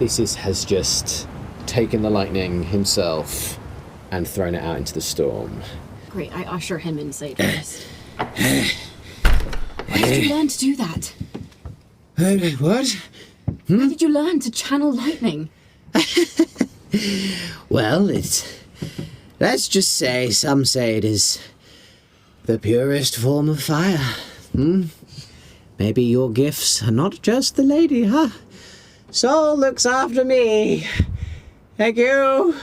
Theseus has just taken the lightning himself and thrown it out into the storm. Great, I usher him inside first. Where did you learn to do that? What? Where did you learn to channel lightning? Well, let's just say, some say it is the purest form of fire. Maybe your gifts are not just the lady, huh? Sol looks after me. Thank you.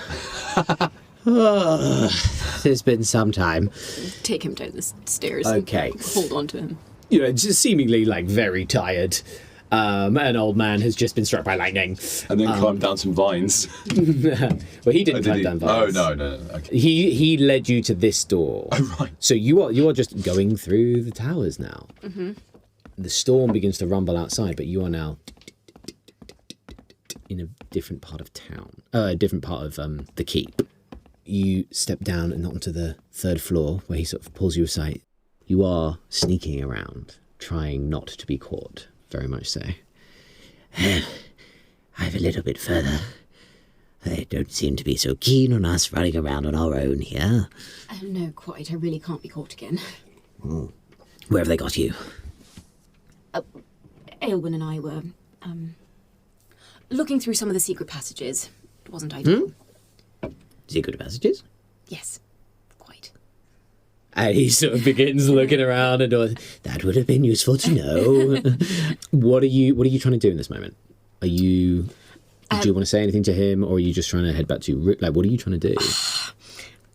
It's been some time. Take him down the stairs. Okay. And hold on to him. You know, just seemingly, very tired. An old man has just been struck by lightning. And then climbed down some vines. Well, he didn't climb down vines. Oh, no. Okay. He led you to this door. Oh, right. So you are just going through the towers now. Mm-hmm. The storm begins to rumble outside, but you are now in a different part of town. A different part of the keep. You step down and onto the third floor, where he sort of pulls you aside. You are sneaking around, trying not to be caught. Very much so. I'm a little bit further. They don't seem to be so keen on us running around on our own here. No, quite. I really can't be caught again. Where have they got you? Aylwin and I were, looking through some of the secret passages. It wasn't ideal. Secret passages? Yes, quite. And he sort of begins looking around and that would have been useful to know. What are you trying to do in this moment? Do you want to say anything to him, or are you just trying to head back to what are you trying to do?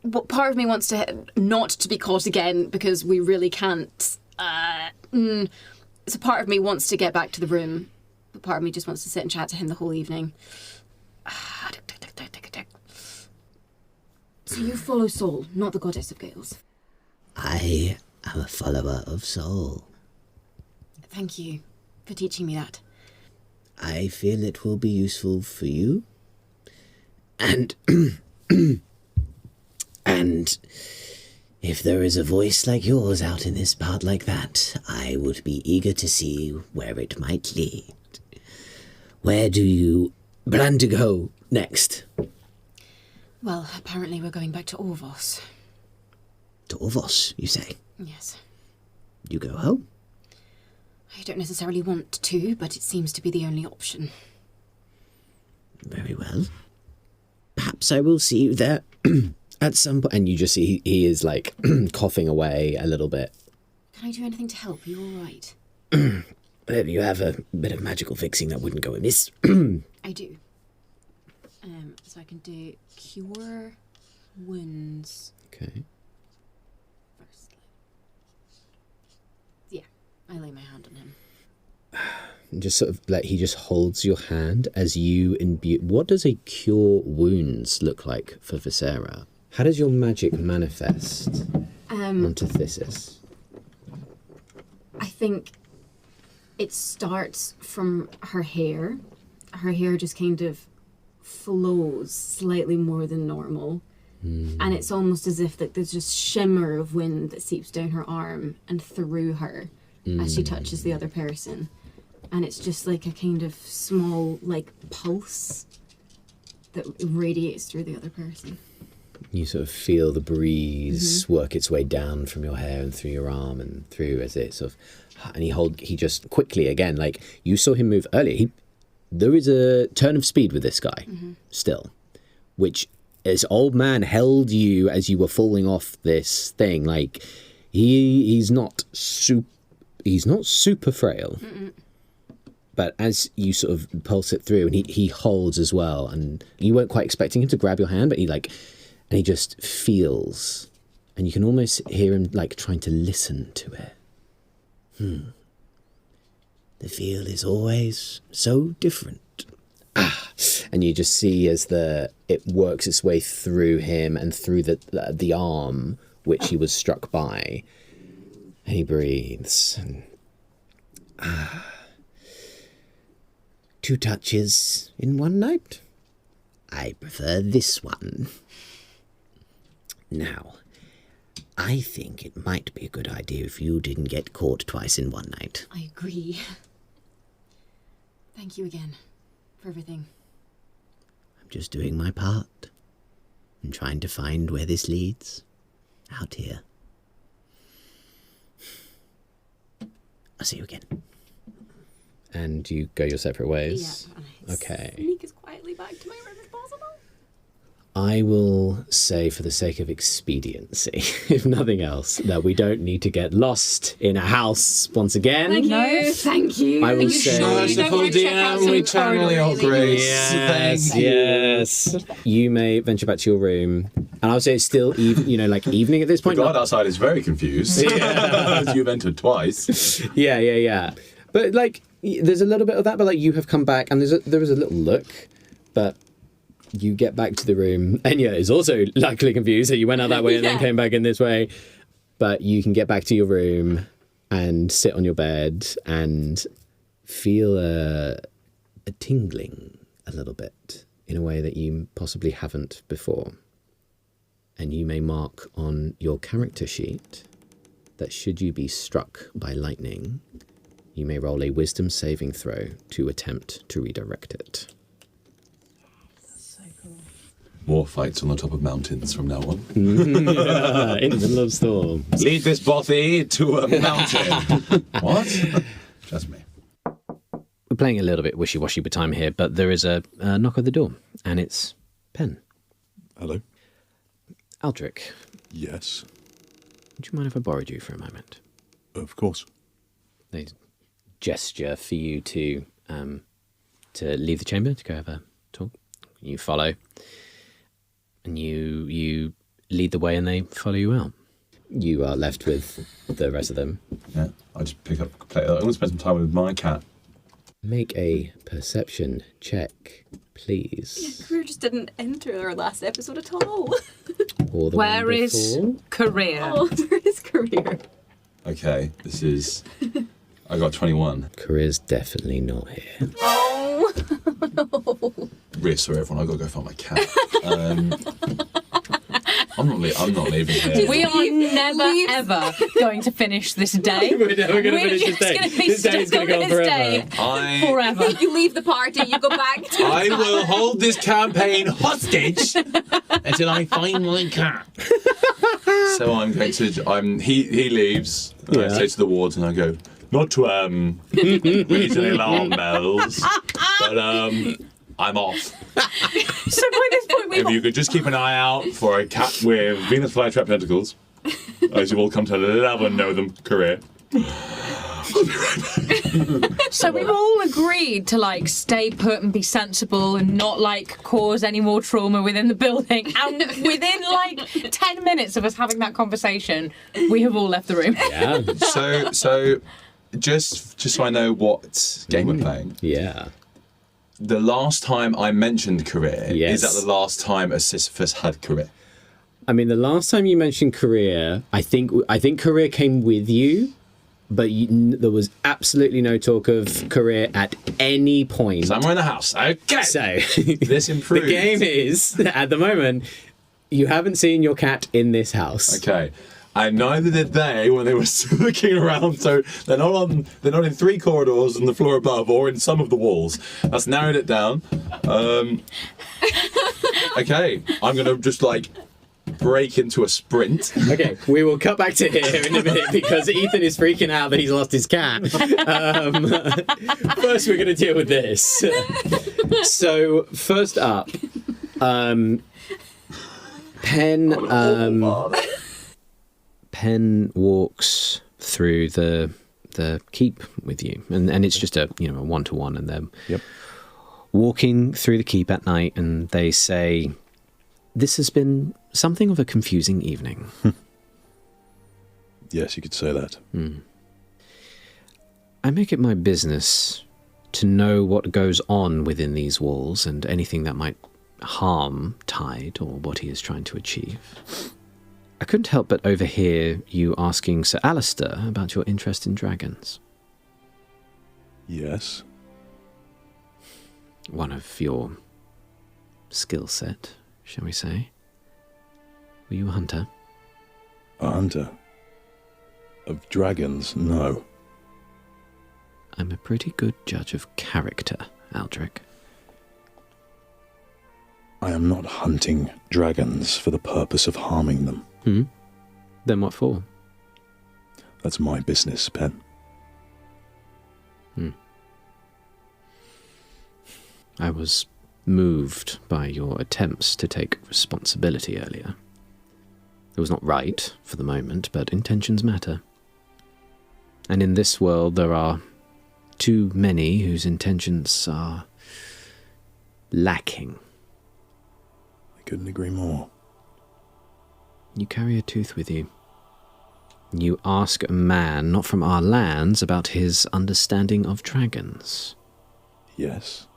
Well, part of me wants to not to be caught again, because we really can't. So part of me wants to get back to the room, but part of me just wants to sit and chat to him the whole evening. So you follow Sol, not the goddess of gales. I am a follower of Sol. Thank you for teaching me that. I feel it will be useful for you. And and if there is a voice like yours out in this part like that, I would be eager to see where it might lead. Where do you plan to go next? Well, apparently we're going back to Orvos. To Orvos, you say? Yes. You go home? I don't necessarily want to, but it seems to be the only option. Very well. Perhaps I will see you there at some point. And you just see he is coughing away a little bit. Can I do anything to help? Are you all right? If you have a bit of magical fixing that wouldn't go amiss. I do. So I can do cure wounds. Okay. Firstly. Yeah, I lay my hand on him. And just sort of he just holds your hand as you imbue. What does a cure wounds look like for Viscera? How does your magic manifest onto Theseus? I think it starts from her hair. Her hair just kind of flows slightly more than normal. And it's almost as if there's just shimmer of wind that seeps down her arm and through her as she touches the other person. And it's just like a kind of small, pulse that radiates through the other person. You sort of feel the breeze work its way down from your hair and through your arm and through as it sort of... And he just quickly, again, you saw him move earlier. There is a turn of speed with this guy still, which this old man held you as you were falling off this thing. He's not super frail. But as you sort of pulse it through, and he holds as well, and you weren't quite expecting him to grab your hand, but he just feels, and you can almost hear him trying to listen to it. The feel is always so different. And you just see as it works its way through him and through the arm which he was struck by, and he breathes. And, 2 touches in one night? I prefer this one. Now, I think it might be a good idea if you didn't get caught twice in one night. I agree. Thank you again for everything. I'm just doing my part and trying to find where this leads. Out here. I'll see you again. And you go your separate ways? Yeah. Okay. Sneak as quietly back to my room as possible. I will say, for the sake of expediency, if nothing else, that we don't need to get lost in a house once again. Thank you. I will say... Merciful DM, we channel your grace. Yes. You may venture back to your room. And I would say it's still, evening at this point. The guard outside is very confused. As you've entered twice. Yeah. But, there's a little bit of that, but, you have come back, and there is a little look, but... You get back to the room, and it's also likely confused that you went out that way and then came back in this way. But you can get back to your room and sit on your bed and feel a tingling a little bit in a way that you possibly haven't before. And you may mark on your character sheet that should you be struck by lightning, you may roll a wisdom saving throw to attempt to redirect it. More fights on the top of mountains from now on. In the middle of storm. Lead this bothy to a mountain. What? Just me. We're playing a little bit wishy-washy with time here, but there is a knock at the door, and it's Pen. Hello? Aldric, Yes, would you mind if I borrowed you for a moment? of course. They gesture for you to leave the chamber, to go have a talk. You follow. And you lead the way and they follow you out. You are left with the rest of them. Yeah, I just pick up a plate. I want to spend some time with my cat. Make a perception check, please. Career just didn't enter our last episode at all. Or the Where one is before. career? Oh, where is Career? Okay, this is... I got 21. Career's definitely not here. Oh, no. Really sorry, everyone. I've got to go find my cat. I'm not leaving here. We are never, ever going to finish this day. We're never going to finish this day. This day is going to go on forever. Forever. You leave the party, you go back to I will hold this campaign hostage until I find my cat. So I'm going to... He leaves. And I say to the wards and I go, not to raise any alarm bells, but I'm off. So by this point, If you could just keep an eye out for a cat with Venus flytrap tentacles, as you all come to love and know them, career. So we've all agreed to stay put and be sensible and not cause any more trauma within the building. And within 10 minutes of us having that conversation, we have all left the room. Yeah. So just so I know what game we're playing. Yeah. The last time I mentioned career, Yes. is that the last time a Sisyphus had career? I mean, the last time you mentioned career, I think career came with you, but there was absolutely no talk of career at any point. Somewhere in the house. Okay. So This improved. the game is, at the moment, you haven't seen your cat in this house. Okay. And neither did they when they were still looking around. So they're not in 3 corridors on the floor above or in some of the walls. That's narrowed it down. Okay, I'm gonna just break into a sprint. Okay, we will cut back to here in a minute because Ethan is freaking out that he's lost his cat. First, we're going to deal with this. So, first up, Pen walks through the keep with you, and it's just a 1-to-1, and they're walking through the keep at night, and they say, "This has been something of a confusing evening." Yes, you could say that. I make it my business to know what goes on within these walls and anything that might harm Tide or what he is trying to achieve. I couldn't help but overhear you asking Sir Alistair about your interest in dragons. Yes. One of your skill set, shall we say? Were you a hunter? A hunter? Of dragons? No. I'm a pretty good judge of character, Aldric. I am not hunting dragons for the purpose of harming them. Then what for? That's my business, Pen. I was moved by your attempts to take responsibility earlier. It was not right for the moment, but intentions matter. And in this world there are too many whose intentions are lacking. I couldn't agree more. You carry a tooth with you. You ask a man not from our lands about his understanding of dragons. Yes.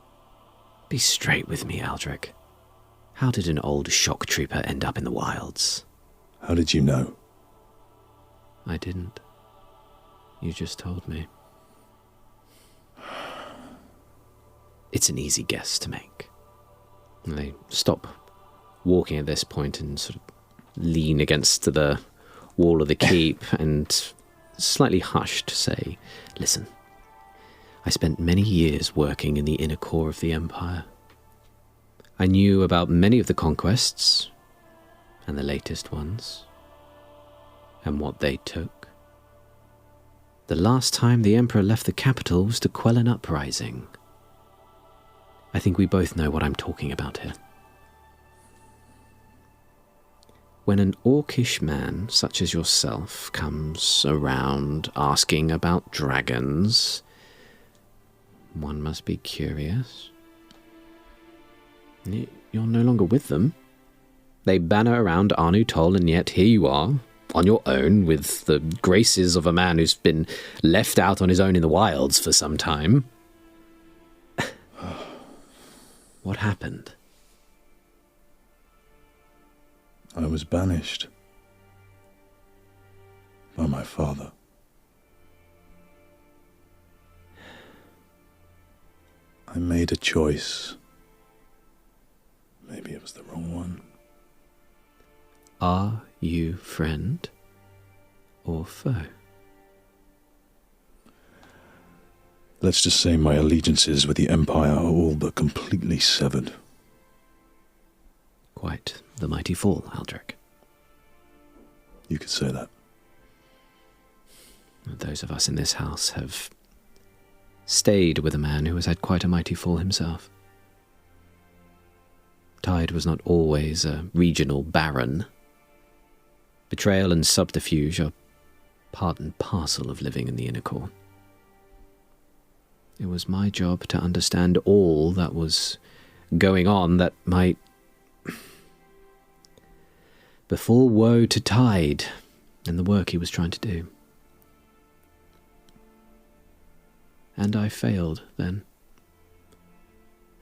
Be straight with me, Aldric. How did an old shock trooper end up in the wilds? How did you know? I didn't. You just told me. It's an easy guess to make. And they stop walking at this point and sort of lean against the wall of the keep and slightly hushed say, listen, I spent many years working in the inner core of the Empire. I knew about many of the conquests, and the latest ones, and what they took. The last time the Emperor left the capital was to quell an uprising. I think we both know what I'm talking about here. When an orcish man such as yourself comes around asking about dragons, one must be curious. You're no longer with them. They banner around Anu Tol, and yet here you are, on your own, with the graces of a man who's been left out on his own in the wilds for some time. What happened? I was banished by my father. I made a choice. Maybe it was the wrong one. Are you friend or foe? Let's just say my allegiances with the Empire are all but completely severed. Quite the mighty fall, Aldric. You could say that. Those of us in this house have stayed with a man who has had quite a mighty fall himself. Tide was not always a regional baron. Betrayal and subterfuge are part and parcel of living in the inner core. It was my job to understand all that was going on that might befall woe to Tide and the work he was trying to do. And I failed then,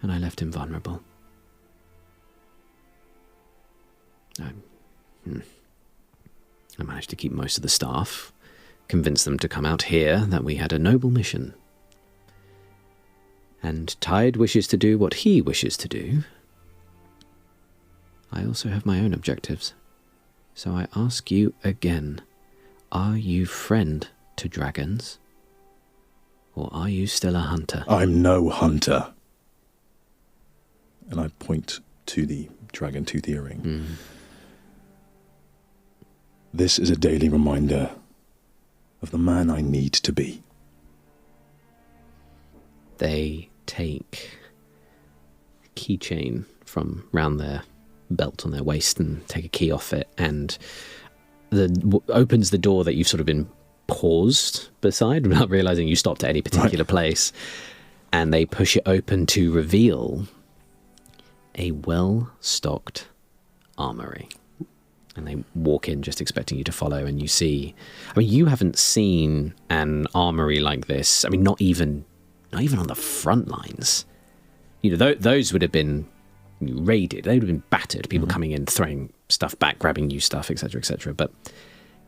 and I left him vulnerable. I managed to keep most of the staff, convince them to come out here, that we had a noble mission. And Tide wishes to do what he wishes to do. I also have my own objectives. So I ask you again, are you friend to dragons? Or are you still a hunter? I'm no hunter. And I point to the dragon tooth earring. This is a daily reminder of the man I need to be. They take a keychain from round their belt on their waist and take a key off it, and opens the door that you've sort of been paused beside without realizing you stopped at any particular place, and they push it open to reveal a well-stocked armory. And they walk in just expecting you to follow, and you see, I mean, you haven't seen an armory like this. I mean, not even on the front lines. You know, those would have been raided. They would have been battered. People coming in, throwing stuff back, grabbing new stuff, etc., etc. But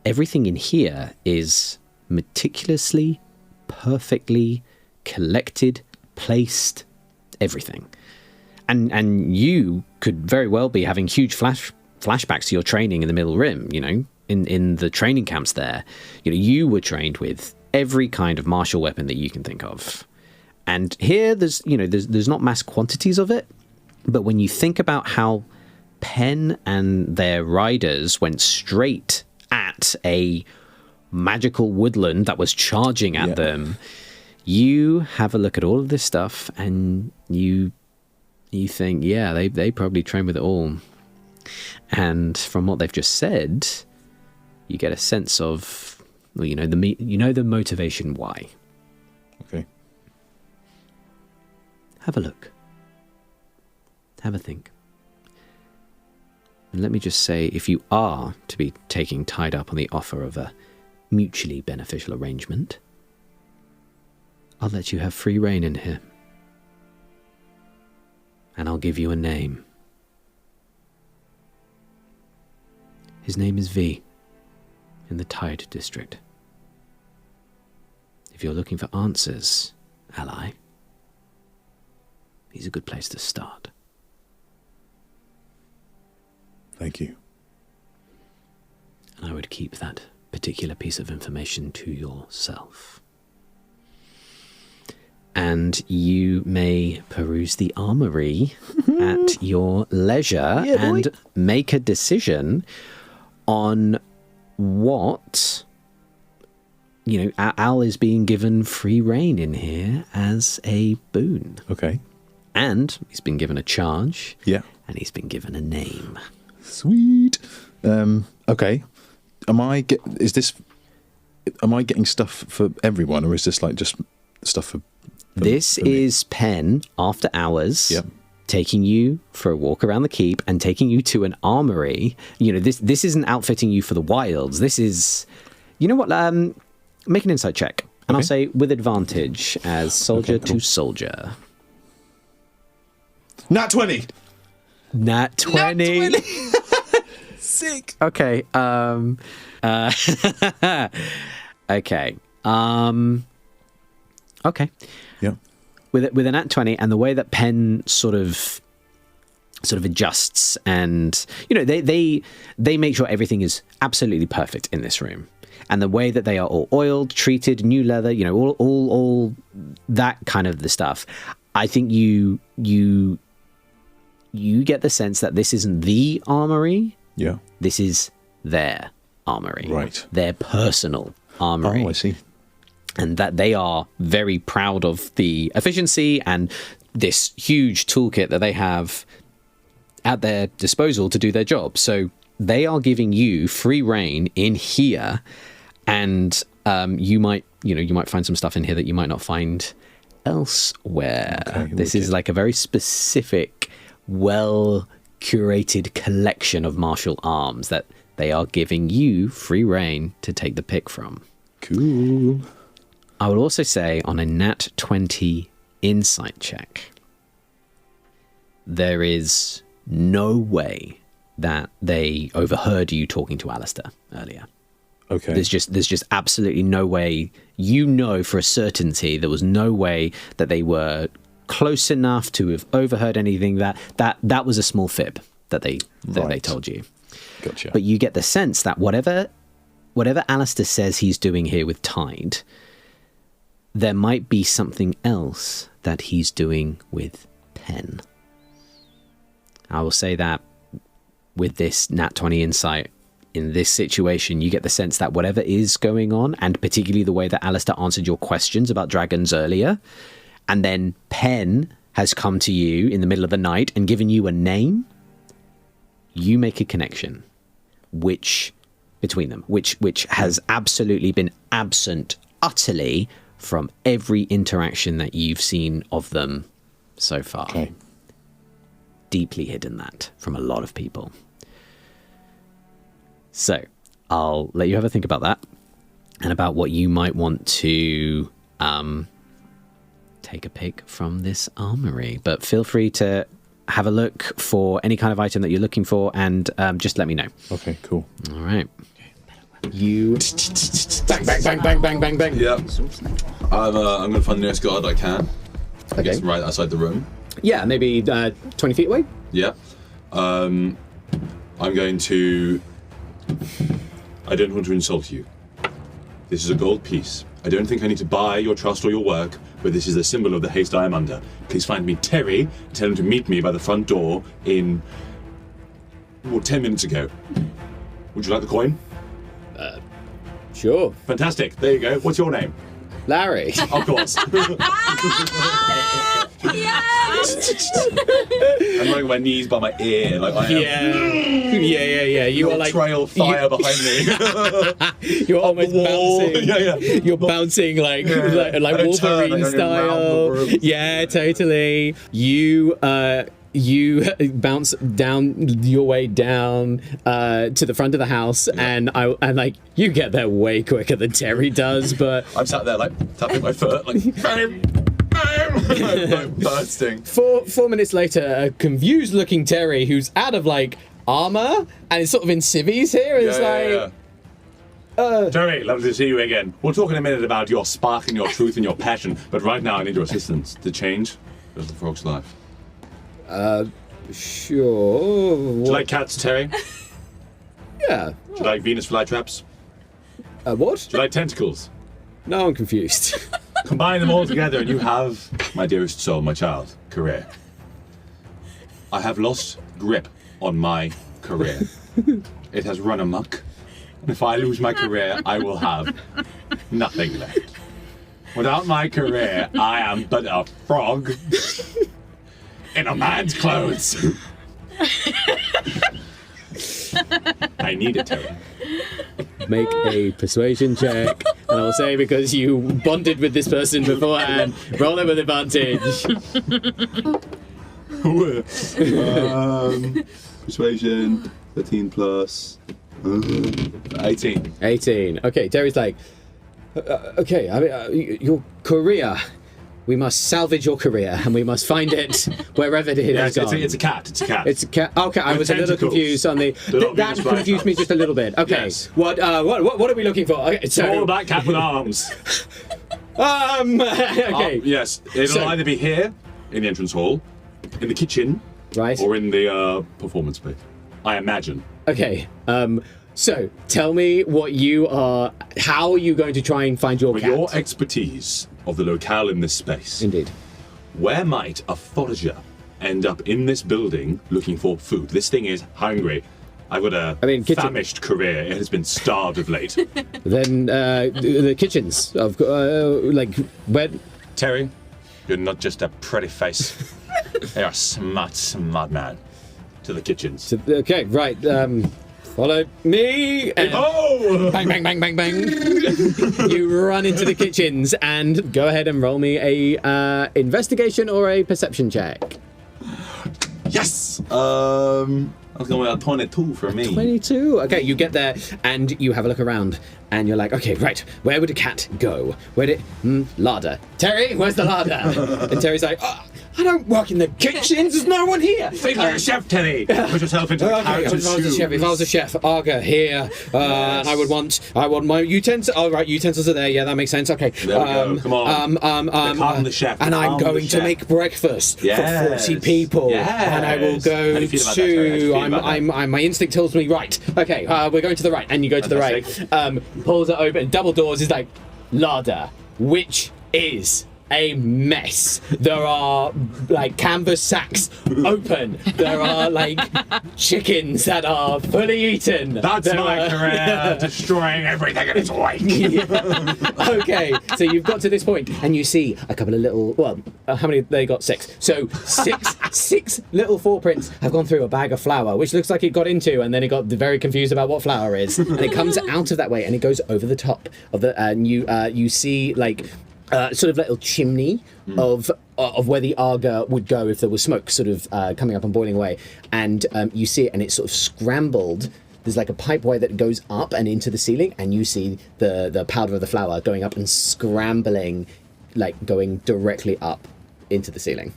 everything in here is meticulously, perfectly collected, placed, everything. And you could very well be having huge flashbacks to your training in the Middle Rim, you know, in the training camps there. You know, you were trained with every kind of martial weapon that you can think of. And here there's not mass quantities of it, But when you think about how Penn and their riders went straight at a magical woodland that was charging at them, you have a look at all of this stuff and you think, yeah, they probably train with it all. And from what they've just said, you get a sense of, well, the motivation why. Okay. Have a look. Have a think. And let me just say, if you are to be taking tied up on the offer of a mutually beneficial arrangement, I'll let you have free rein in here. And I'll give you a name. His name is V, in the Tide District. If you're looking for answers, ally, he's a good place to start. Thank you. And I would keep that particular piece of information to yourself. And you may peruse the armory at your leisure and make a decision on what, Al is being given free rein in here as a boon. Okay. And he's been given a charge. Yeah. And he's been given a name. Sweet. Okay. Am I getting stuff for everyone, or is this like just stuff for This is Penn after hours. Yep. Taking you for a walk around the keep and taking you to an armory. This isn't outfitting you for the wilds. This is, make an insight check. And I'll say with advantage as soldier to soldier. Nat 20. Nat 20. Sick. Okay. Okay. Okay. Yeah. With an nat 20 and the way that Penn sort of adjusts, and they make sure everything is absolutely perfect in this room, and the way that they are all oiled, treated, new leather, all that kind of the stuff. I think you get the sense that this isn't the armory. Yeah. This is their armory. Right. Their personal armory. Oh, I see. And that they are very proud of the efficiency and this huge toolkit that they have at their disposal to do their job. So they are giving you free rein in here, and you might find some stuff in here that you might not find elsewhere. Okay, this is like a very specific, well curated collection of martial arms that they are giving you free rein to take the pick from. Cool. I would also say on a nat 20 insight check, there is no way that they overheard you talking to Alistair earlier. Okay. There's just absolutely no way, for a certainty, there was no way that they were close enough to have overheard anything. That was a small fib that they told you. Gotcha. But you get the sense that whatever Alistair says he's doing here with Tide, there might be something else that he's doing with Penn. I will say that with this nat 20 insight, in this situation, you get the sense that whatever is going on, and particularly the way that Alistair answered your questions about dragons earlier, and then Penn has come to you in the middle of the night and given you a name, you make a connection between them, which has absolutely been absent utterly from every interaction that you've seen of them so far. Okay. Deeply hidden that from a lot of people. So I'll let you have a think about that and about what you might want to take a pick from this armory. But feel free to have a look for any kind of item that you're looking for, and just let me know. Okay, cool. All right. You bang, bang, bang, bang, bang, bang, bang. Yeah. I'm going to find the nearest guard I can. I guess Okay. right outside the room. Yeah, maybe 20 feet away. Yeah. I'm going to... I don't want to insult you. This is a gold piece. I don't think I need to buy your trust or your work, but this is a symbol of the haste I am under. Please find me Terry and tell him to meet me by the front door in 10 minutes ago. Would you like the coin? Sure. Fantastic. There you go. What's your name? Larry. Of course. I'm like my knees by my ear, like I am. Yeah. You are like trail of fire behind me. You're almost bouncing. Yeah. You're bouncing like Wolverine style. Yeah, totally. You bounce down your way down to the front of the house, and you get there way quicker than Terry does. But I'm sat there like tapping my foot, like bam, like bursting. 4 minutes later, a confused-looking Terry who's out of like armor and is sort of in civvies here is Terry, lovely to see you again. We'll talk in a minute about your spark and your truth and your passion, but right now I need your assistance to change the frog's life. Sure. Do you like cats, Terry? Yeah. Do you like Venus flytraps? What? Do you like tentacles? No, I'm confused. Combine them all together and you have, my dearest soul, my child, career. I have lost grip on my career. It has run amok. And if I lose my career, I will have nothing left. Without my career, I am but a frog in a man's clothes. I need it, Terry. Make a persuasion check, and I'll say because you bonded with this person beforehand, roll it with advantage. Persuasion, 13 plus 18. 18. Okay, Terry's like, okay, I mean, your career. We must salvage your career, and we must find it wherever it is gone. It's a cat. It's a cat. It's a cat. Okay, I was a little confused on the. That confused me just a little bit. Okay, yes. What are we looking for? Okay, so all about cat with arms. Okay. Yes, it'll either be here in the entrance hall, in the kitchen, right, or in the performance space. I imagine. Okay. So tell me what you are. How are you going to try and find your With cat? your expertise of the locale in this space. Indeed. Where might a forager end up in this building looking for food? This thing is hungry. I've got a famished career. It has been starved of late. Then the kitchens of where. Terry, you're not just a pretty face. You're a smart man. To the kitchens. Okay, right. Follow me. And bang, bang, bang, bang, bang. You run into the kitchens and go ahead and roll me a investigation or a perception check. Yes. I was going with a 22 for me. 22. Okay, you get there and you have a look around and you're like, okay, right, where would a cat go? Larder. Terry, where's the larder? And Terry's like, I don't work in the kitchens. There's no one here. Think like a chef, Terry. Put yourself into the character's shoes. If I was a chef, Arga here. And I would want my utensils. Oh, right, utensils are there. Yeah, that makes sense. Okay. There we go. Come on. Become the chef. And I'm going to make breakfast for 40 people. Yes. And I will go to. My instinct tells me right. Okay, we're going to the right, and you go to the right. Pulls it open. Double doors is like larder, which is a mess. There are like canvas sacks open. There are like chickens that are fully eaten. That's my career, destroying everything in its wake. Okay, so you've got to this point and you see a couple of little, how many? They got 6. So six little footprints have gone through a bag of flour, which looks like it got into, and then it got very confused about what flour is, and it comes out of that way and it goes over the top of the, and you see like sort of little chimney of where the Arga would go if there was smoke sort of coming up and boiling away, and you see it and it's sort of scrambled. There's like a pipeway that goes up and into the ceiling, and you see the powder of the flour going up and scrambling, like going directly up into the ceiling.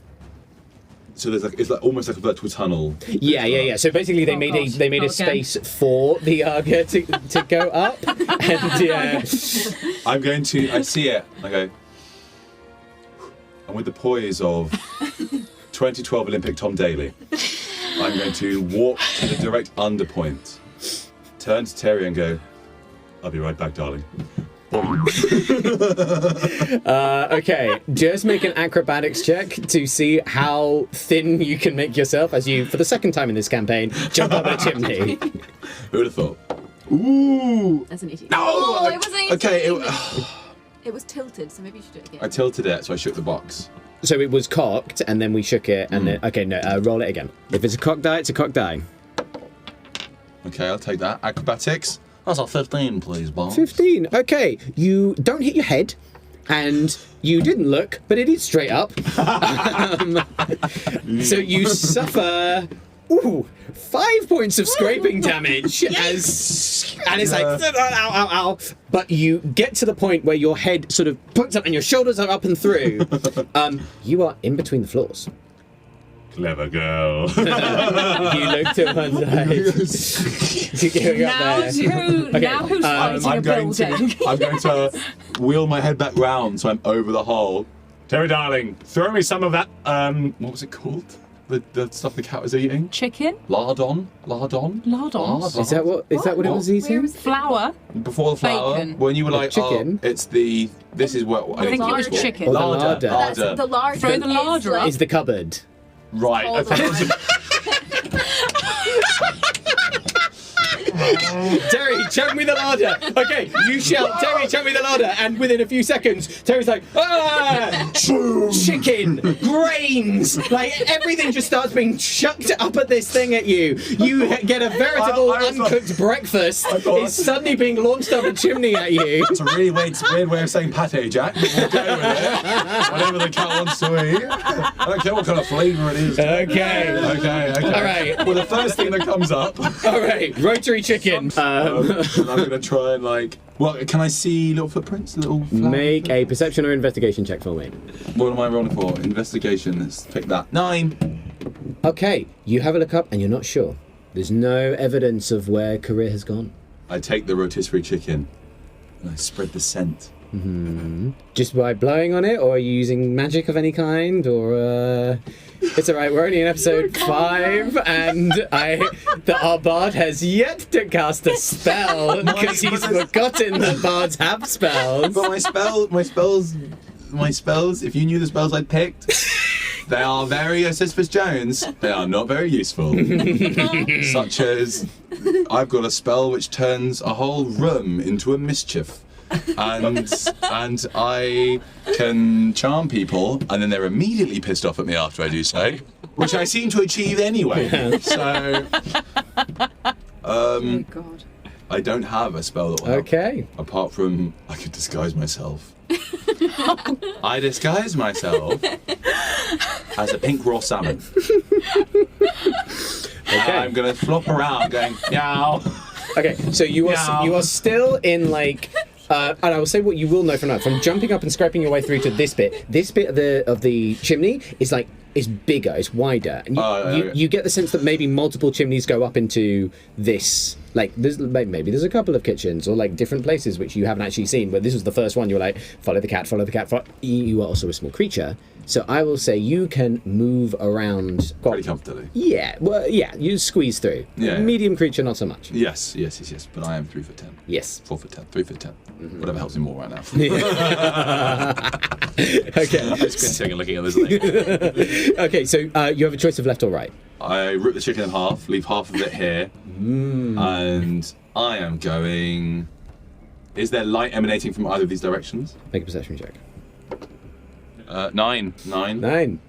So there's like, it's like almost like a vertical tunnel. Yeah. So basically, they made a space for the Arga to go up, and yeah. I see it. I go. And with the poise of 2012 Olympic Tom Daley, I'm going to walk to the direct underpoint, turn to Terry and go, I'll be right back, darling. Okay, just make an acrobatics check to see how thin you can make yourself as you, for the second time in this campaign, jump up a chimney. Who would have thought? Ooh! That's an 18. No! Oh, it was an 18. Okay, It was tilted, so maybe you should do it again. I tilted it, so I shook the box. So it was cocked, and then we shook it, and then... Okay, no, roll it again. If it's a cocked die, it's a cocked die. Okay, I'll take that. Acrobatics. That's a 15, please, boss. 15. Okay, you don't hit your head, and you didn't look, but it is straight up. So you suffer... Ooh, 5 points of scraping damage and it's like ow, ow, ow. But you get to the point where your head sort of puts up and your shoulders are up and through. You are in between the floors. Clever girl. You look to one side. You're going up there. Now who's fighting a building? I'm going to wheel my head back round so I'm over the hole. Terry, darling, throw me some of that. What was it called? The stuff the cat was eating? Chicken? Lardons? Lardons? Is that what it was eating? Flour? Before the flour, Bacon. when you were like, chicken? oh, it's the. This is what I think it was chicken. Or the Larder. larder. The larder. Throw the larder up. Is the cupboard. Right. Hold Okay. on. Terry, chuck me the larder. Okay, you shout, Terry, chuck me the larder. And within a few seconds, Terry's like, ah! Chicken, grains, like everything just starts being chucked up at this thing at you. You get a veritable I was like- uncooked breakfast. It's suddenly being launched up a chimney at you. It's a really weird way of saying pate, Jack. We'll go with it. Whatever the cat wants to eat. I don't care what kind of flavour it is. Okay. Okay. All right. Well, the first thing that comes up. All right, rotary chicken. And I'm going to try and like... Well, can I see little footprints? Little flower Make a footprints? perception or investigation check for me. What am I rolling for? Investigation. Let's pick that. 9. Okay, you have a look up and you're not sure. There's no evidence of where Career has gone. I take the rotisserie chicken and I spread the scent. Just by blowing on it, or are you using magic of any kind, or it's alright, we're only in episode 5 and our bard has yet to cast a spell because he's forgotten that bards have spells. But my spells, if you knew the spells I'd picked, they are very Sisyphus Jones. They are not very useful. Such as, I've got a spell which turns a whole room into a mischief. And I can charm people, and then they're immediately pissed off at me after I do so, which I seem to achieve anyway. So, Oh God. I don't have a spell that will help. Okay. Apart from, I could disguise myself. I disguise myself as a pink raw salmon. Okay. I'm gonna flop around going, meow. Okay, so you are still in like. And I will say what you will know from that. From jumping up and scraping your way through to this bit of the chimney is bigger, it's wider. And you get the sense that maybe multiple chimneys go up into this. Like, maybe there's a couple of kitchens or like different places which you haven't actually seen. But this was the first one. You're like, follow the cat. You are also a small creature, so I will say you can move around Pretty comfortably. Yeah, well, yeah, you squeeze through. Yeah. Medium creature, not so much. Yes. But I am 3 foot 10. Yes. 4 foot 10. 3 foot 10. Whatever helps me more right now. Okay. I'm squinting and looking at this thing. Okay, so you have a choice of left or right. I rip the chicken in half, leave half of it here, and I am going... Is there light emanating from either of these directions? Make a perception check. 9. 9.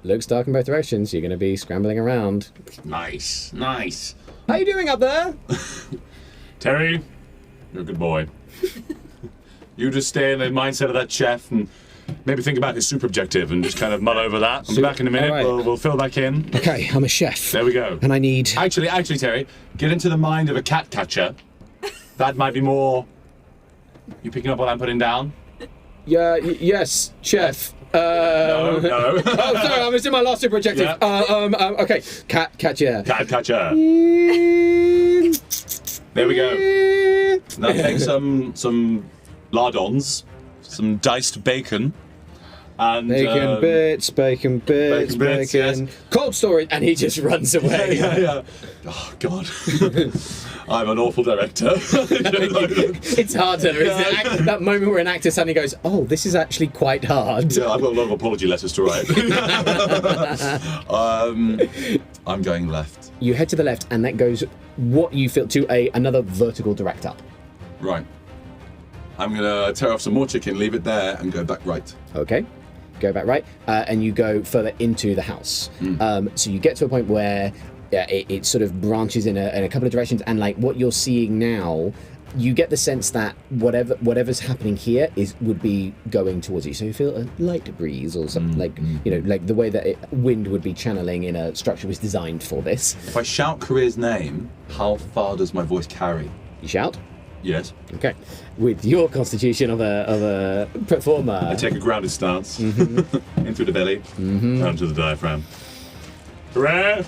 Looks dark in both directions. You're going to be scrambling around. Nice. How you doing up there? Terry, you're a good boy. You just stay in the mindset of that chef and maybe think about his super objective and just kind of mull over that. I'll be back in a minute. All right. We'll fill back in. Okay, I'm a chef. There we go. And I need... Actually, Terry, get into the mind of a cat catcher. That might be more... You picking up what I'm putting down? Yeah, yes, chef. No. Oh, sorry, I was in my last super objective. Yeah. Okay, cat catcher. Cat catcher. There we go. Now take some lardons, some diced bacon, And bacon bits, yes. cold storage, and he just runs away. Yeah. Oh God, I'm an awful director. It's harder, isn't it? That moment where an actor suddenly goes, "Oh, this is actually quite hard." Yeah, I've got a lot of apology letters to write. I'm going left. You head to the left, and that goes what you feel to another vertical direct up. Right. I'm gonna tear off some more chicken, leave it there, and go back right. Okay. Go back right, and you go further into the house. So you get to a point where it sort of branches in a couple of directions, and like what you're seeing now, you get the sense that whatever's happening here would be going towards you. So you feel a light breeze or something like the way that wind would be channeling in a structure was designed for this. If I shout Career's name, how far does my voice carry? You shout. Yes. Okay. With your constitution of a performer. I take a grounded stance. In through the belly. Down to the diaphragm. Hooray!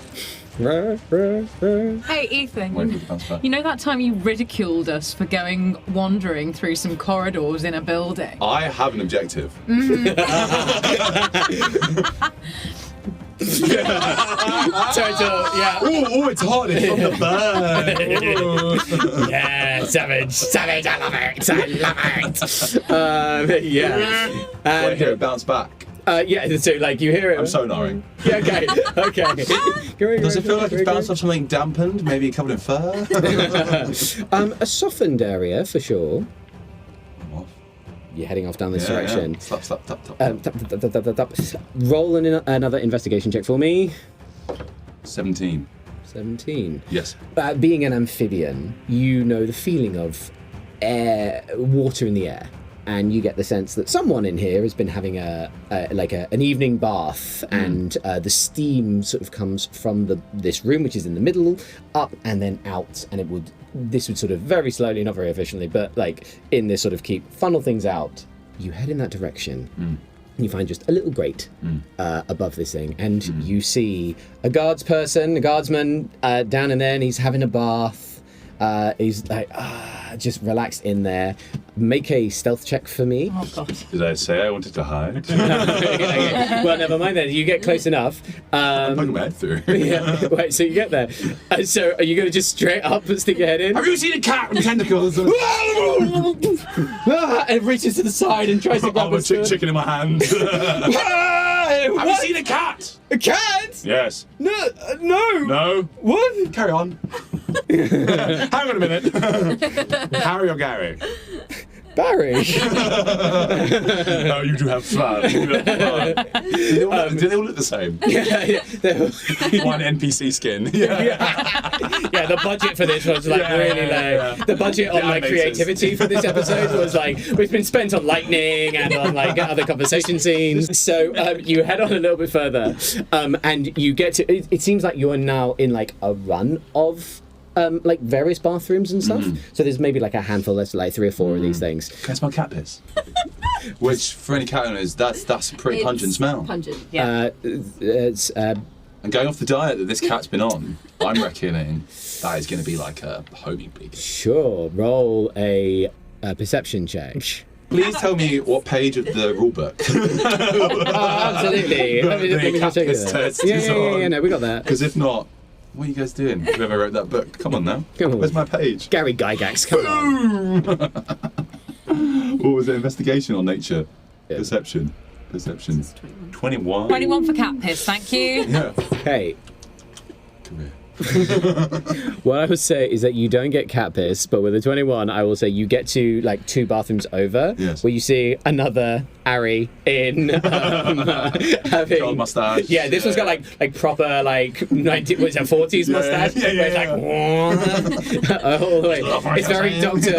Hey, Ethan. Wait for the bounce back. You know that time you ridiculed us for going wandering through some corridors in a building? I have an objective. Total, yeah. Oh, it's hot. It's from the bird. Yeah, savage, I love it. Yeah. Wait, here, bounce back. Yeah, so like you hear it. I'm sonaring. Yeah, okay. Does it feel like it's bounced off something dampened, maybe covered in fur? A softened area for sure. What? You're heading off down this direction. Yeah. Slap, tap. Tap. Roll another investigation check for me. 17. 17. Yes. Being an amphibian, you know the feeling of water in the air. And you get the sense that someone in here has been having an evening bath, and the steam sort of comes from this room, which is in the middle, up and then out, and this would sort of very slowly, not very efficiently, but like in this sort of funnel things out. You head in that direction. And you find just a little grate above this thing, and you see a guardsman down in there, and he's having a bath. He's like, just relaxed in there. Make a stealth check for me. Oh, God. Did I say I wanted to hide? Well, never mind then. You get close enough. I'm poking my head through. Yeah, wait, so you get there. So are you going to just straight up and stick your head in? Have you seen a cat with tentacles? And it reaches to the side and tries to grab a chicken in my hand. Have you seen a cat? A cat? Yes. No. No? What? Carry on. Hang on a minute. Harry or Gary? Barry. Oh, you do have fun. Do they all look the same? Yeah. One NPC skin. Yeah, the budget for this was like really low. Yeah. The budget on like creativity for this episode was like it's been spent on lightning and on like other conversation scenes. So you head on a little bit further, and you get to. It seems like you are now in like a run of. Like various bathrooms and stuff. So there's maybe like a handful, there's like 3 or 4 of these things. Can I smell cat piss? Which, for any cat owners, that's a pretty pungent smell. Pungent. Yeah. It's And going off the diet that this cat's been on, I'm reckoning that is going to be like a homey bleed. sure. Roll a perception check. Please tell me what page of the rule book. Absolutely. Let me just check piss it. test Yeah, is yeah, on. no, we got that. Because if not, what are you guys doing? Whoever wrote that book, come on now. Come on. Where's my page? Gary Gygax, come on. What was it? Investigation or nature? Yeah. Perception. 21. 21 for cat piss, thank you. Yeah. Hey, Career. what I would say is that you don't get cat piss, but with a 21, I will say you get to like 2 bathrooms over, Yes. where you see another Ari in having Gold mustache. Yeah, this one's got like proper like 40s mustache. Yeah, where it's like all the way. It's very Dr.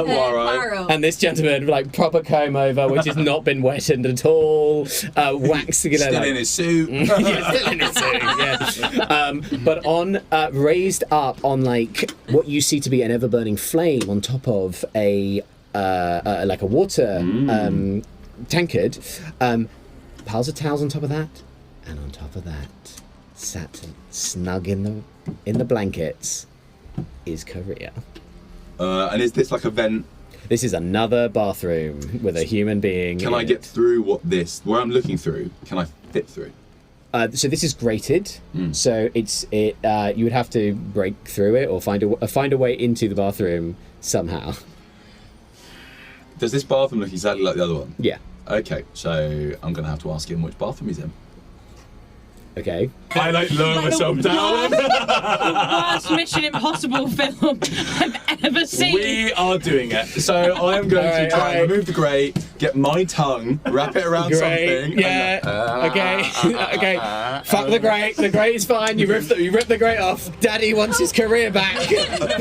Barril. And this gentleman like proper comb over, which has not been wetted at all. Waxed, you know, Still like, in his suit. yeah, still in his suit, yeah. But on raised up on like what you see to be an ever burning flame on top of a like a water tankard, piles of towels on top of that, and on top of that, sat snug in the blankets, is Korea. And is this like a vent? This is another bathroom with a human being. Can I get through where I'm looking through? Can I fit through? So this is grated. So you would have to break through it or find a way into the bathroom somehow. Does this bathroom look exactly like the other one? Yeah. Okay, so I'm going to have to ask him which bathroom he's in. Okay. I lower myself down. Worst Mission Impossible film I've ever seen. We are doing it. So I am going to try and remove the grate, get my tongue, wrap it around something. Yeah. Okay. Fuck the grate. The grate is fine. You rip the grate off. Daddy wants his career back.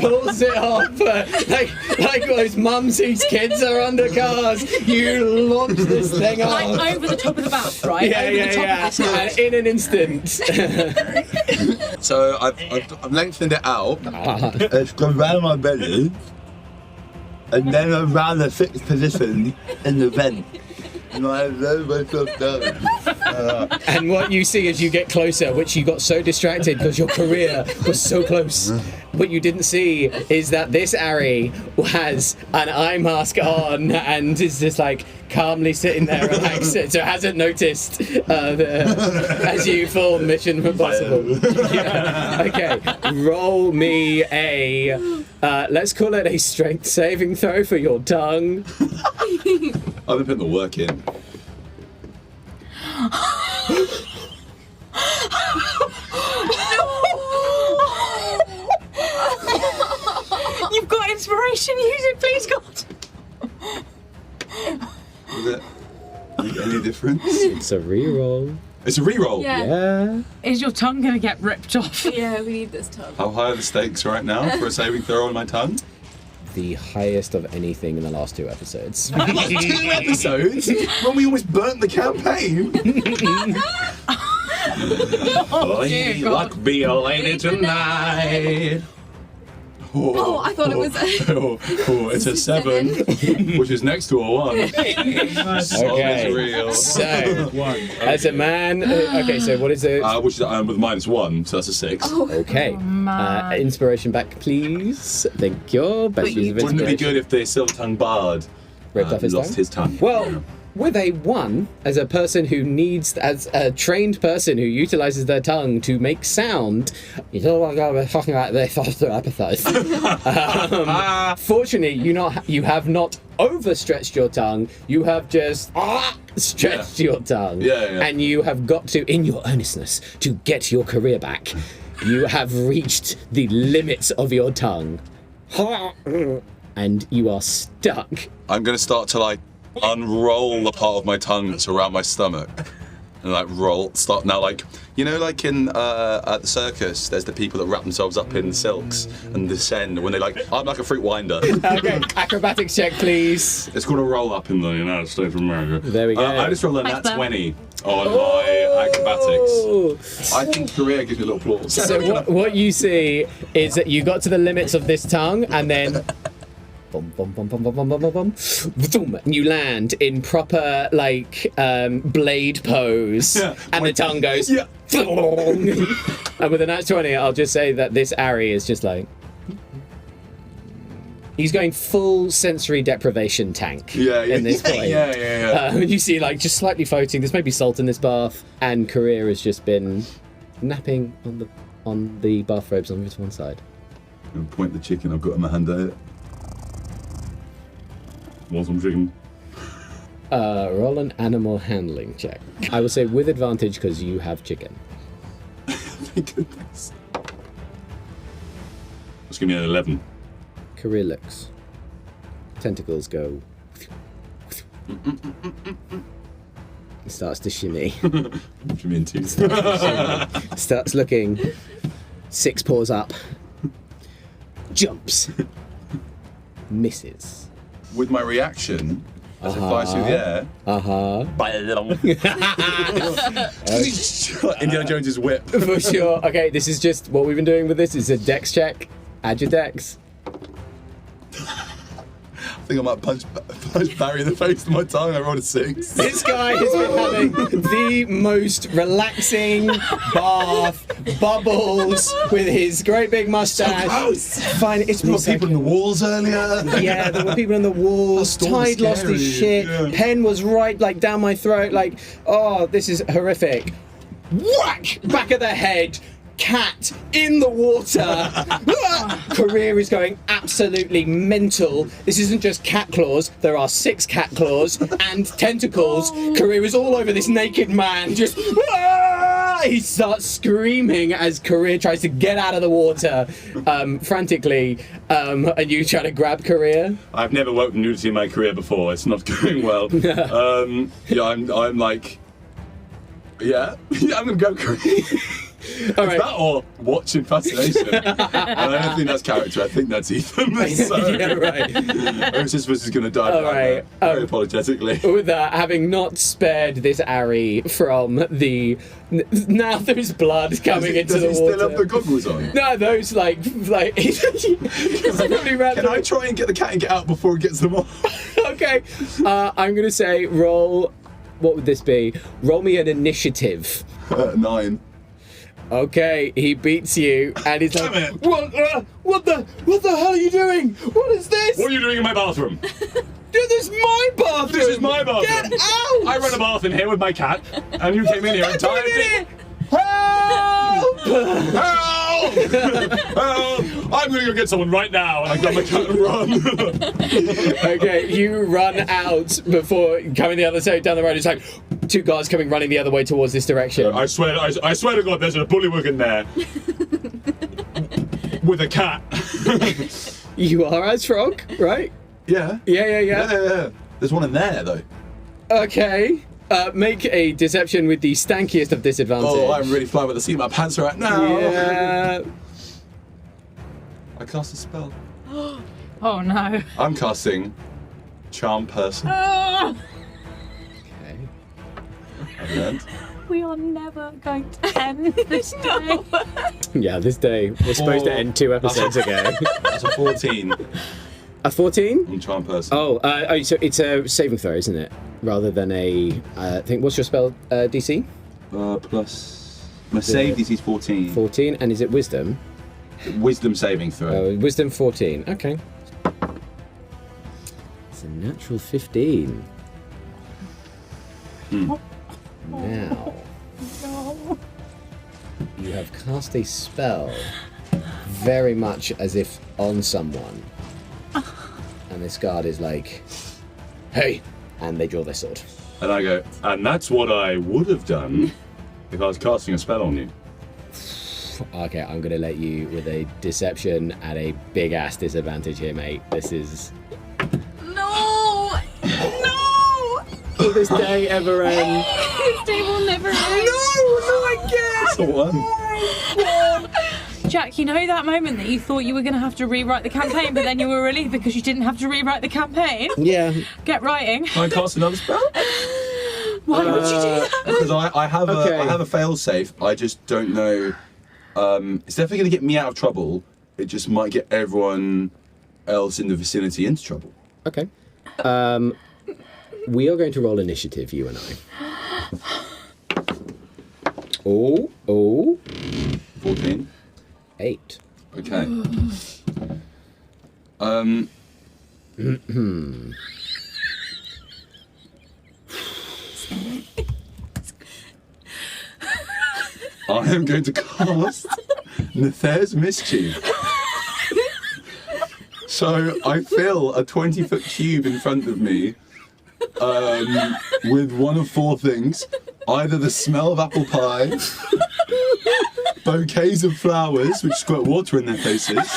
Pulls it off. Like those mums whose kids are under cars. You launch this thing off. Like over the top of the bath, right? Yeah. And in an instant. So I've lengthened it out. It's gone round my belly, and then around the fixed position in the vent. And I let myself down. And what you see as you get closer, which you got so distracted because your career was so close, what you didn't see is that this Ari has an eye mask on and is just like calmly sitting there relaxed, so hasn't noticed as you fall Mission Impossible. Yeah. Okay, roll me a, let's call it a strength saving throw for your tongue. I've been putting the work in. You've got inspiration, use it, please, God. Was it any difference? It's a reroll. It's a reroll. Yeah. Is your tongue gonna get ripped off? Yeah, we need this tongue. How high are the stakes right now for a saving throw on my tongue? The highest of anything in the last 2 episodes. 2 episodes? When we almost burnt the campaign? Dear God. Luck be a lady tonight. Oh, I thought it was it's a 7, which is next to a 1. Okay. Real. So, as a man, okay. So what is it? Which is with -1, so that's a 6. Okay. Inspiration back, please. Thank you. Best use of Wouldn't it be inspiration. good if the silver tongue bard Ripped off his lost tongue? his tongue? Well, with a 1, as a person who needs, as a trained person who utilizes their tongue to make sound, you don't want to be talking like this after episodes. Fortunately, you have not overstretched your tongue. You have just stretched your tongue. Yeah. And you have got to, in your earnestness, to get your career back. You have reached the limits of your tongue. And you are stuck. I'm going to start to unroll the part of my tongue that's around my stomach. And start now, like in at the circus, there's the people that wrap themselves up in silks and descend when I'm like a fruit winder. Okay, acrobatics check, please. It's called a roll up in the United States of America. There we go. I just rolled a nat 20 on my acrobatics. I think career gives me a little applause. So what you see is that you got to the limits of this tongue, and then bum, bum, bum, bum, bum, bum, bum, bum, bum, and you land in proper blade pose, and the tongue goes. Yeah. And with a nat 20, I'll just say that this Ari is just like. He's going full sensory deprivation tank in this point. Yeah. You see, just slightly floating. There's maybe salt in this bath, and Career has just been napping on the bathrobes on to one side. And point the chicken I've got in my hand at it. Want some chicken? Roll an animal handling check. I will say with advantage because you have chicken. Thank goodness. Let's give me an 11. Career looks. Tentacles go. Starts to shimmy. What do you mean two? Starts looking. 6 paws up. Jumps. Misses. With my reaction, as it flies through the air, by a little. Indiana Jones's whip. For sure. Okay, this is just what we've been doing with this. Is a dex check. Add your dex. think I might punch Barry in the face with my tongue. I rolled a 6. This guy has been having the most relaxing bath, bubbles with his great big mustache. Fine, it's There were people in the walls earlier. Yeah, there were people in the walls. That storm was Tide lost his scary, shit. yeah. Pen was right like down my throat. Like, oh, this is horrific. Whack! Back of the head. Cat in the water. Career is going absolutely mental. This isn't just cat claws. There are 6 cat claws and tentacles. Career is all over this naked man. Just he starts screaming as Career tries to get out of the water frantically. And you try to grab Career. I've never worked with nudity in my career before. It's not going well. I'm like, I'm gonna go Career. All right. That or watching fascination. I don't think that's character. I think that's Ethan. So, Yeah, right. This is going to die. All right. Very apologetically. With that, having not spared this Ari from the now there's blood coming into the Does he water. still have the goggles on? No, those like he's probably wrapped Can I up. try and get the cat and get out before he gets them off? Okay, I'm gonna say roll. What would this be? Roll me an initiative. 9. Okay, he beats you, and he's like, Damn it. what the hell are you doing? What is this? What are you doing in my bathroom? Dude, this is my bathroom. This is my bathroom. Get out! I run a bath in here with my cat, and you came in here and tied me. Help! Help! Help! I'm going to go get someone right now, and I grab my cat and run. Okay, you run out before coming the other side down the road. It's like 2 guards coming running the other way towards this direction. I swear to God, there's a bullywug in there with a cat. You are as Frog, right? Yeah. Yeah. There's one in there though. Okay. Make a deception with the stankiest of disadvantage. Oh, I'm really flying with the seat of my pants right now. Yeah. I cast a spell. Oh no. I'm casting Charm Person. Oh, Okay. I've learned. we are never going to end this day. Yeah, this day was supposed to end 2 episodes ago. That's a 14 A 14? on Charm Person. Oh, so it's a saving throw, isn't it? Rather than a thing. What's your spell DC? Plus my save DC is 14. 14, and is it Wisdom? Wisdom saving throw. Wisdom 14. Okay. It's a natural 15. Now, you have cast a spell very much as if on someone. And this guard is like, hey! And they draw their sword. And I go, and that's what I would have done if I was casting a spell on you. Okay, I'm gonna let you with a deception at a big ass disadvantage here, mate. This is. No! Will this day ever end? This day will never end. That's the one. Jack, you know that moment that you thought you were going to have to rewrite the campaign, but then you were relieved because you didn't have to rewrite the campaign? Yeah. Get writing. Can I cast another spell? Why would you do that? Because I have Okay. I have a fail safe. I just don't know. It's definitely going to get me out of trouble. It just might get everyone else in the vicinity into trouble. Okay. We are going to roll initiative, you and I. Oh. 14. 8. Okay. I am going to cast Nether's Mischief. So I fill a 20-foot cube in front of me with one of 4 things. Either the smell of apple pie, bouquets of flowers which squirt water in their faces.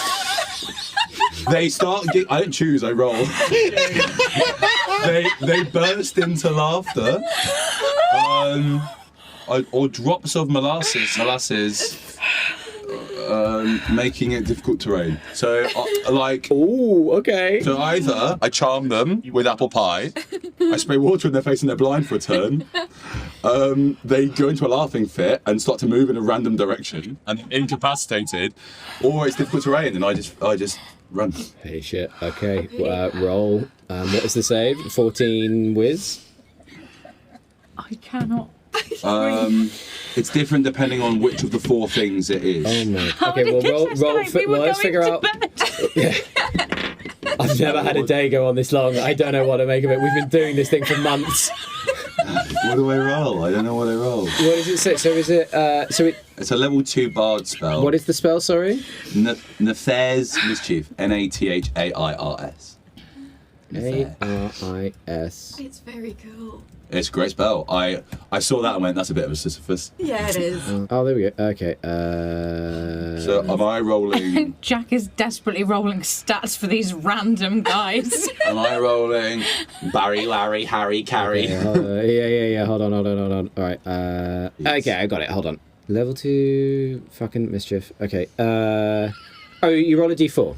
They start I don't choose, I roll. they burst into laughter. Or drops of molasses, making it difficult terrain. So, Oh, okay. so either I charm them with apple pie, I spray water in their face and they're blind for a turn, they go into a laughing fit and start to move in a random direction and incapacitated, or it's difficult terrain and I just run. Hey, shit. Okay. Roll What is the save? 14 whiz? I cannot. It's different depending on which of the 4 things it is. Oh my. Okay, well, let's figure out. Yeah. I've never had a day go on this long. I don't know what to make of it. We've been doing this thing for months. What do I roll? I don't know what I roll. What does it say? So is it? It's a level 2 bard spell. What is the spell? Sorry. Nefairs Mischief. Nathairs. Aris. It's very cool. It's a great spell. I saw that and went, that's a bit of a Sisyphus. Yeah, it is. Oh, there we go. Okay. So am I rolling? Jack is desperately rolling stats for these random guys. Am I rolling Barry, Larry, Harry, Carrie? Yeah. Hold on. All right. Yes. Okay, I got it. Hold on. Level 2 fucking mischief. Okay. You roll a d4.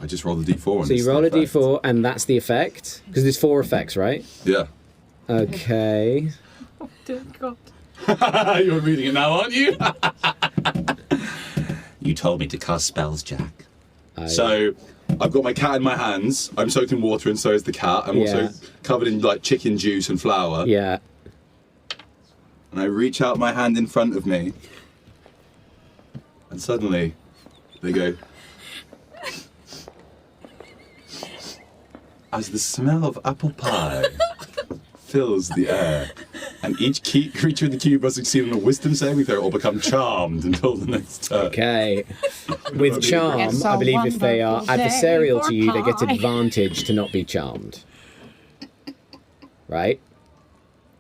I just rolled a d4. So you roll a d4 and that's the effect? Because there's 4 effects, right? Yeah. Okay. Oh, dear God. You're reading it now, aren't you? You told me to cast spells, Jack. So I've got my cat in my hands. I'm soaked in water and so is the cat. I'm also covered in like chicken juice and flour. Yeah. And I reach out my hand in front of me. And suddenly they go... As the smell of apple pie fills the air, and each creature in the cube must succeed on a wisdom saving throw or become charmed until the next turn. Okay. With charm, It's a I believe if they are wonderful day adversarial for to you, they get pie. advantage to not be charmed. Right?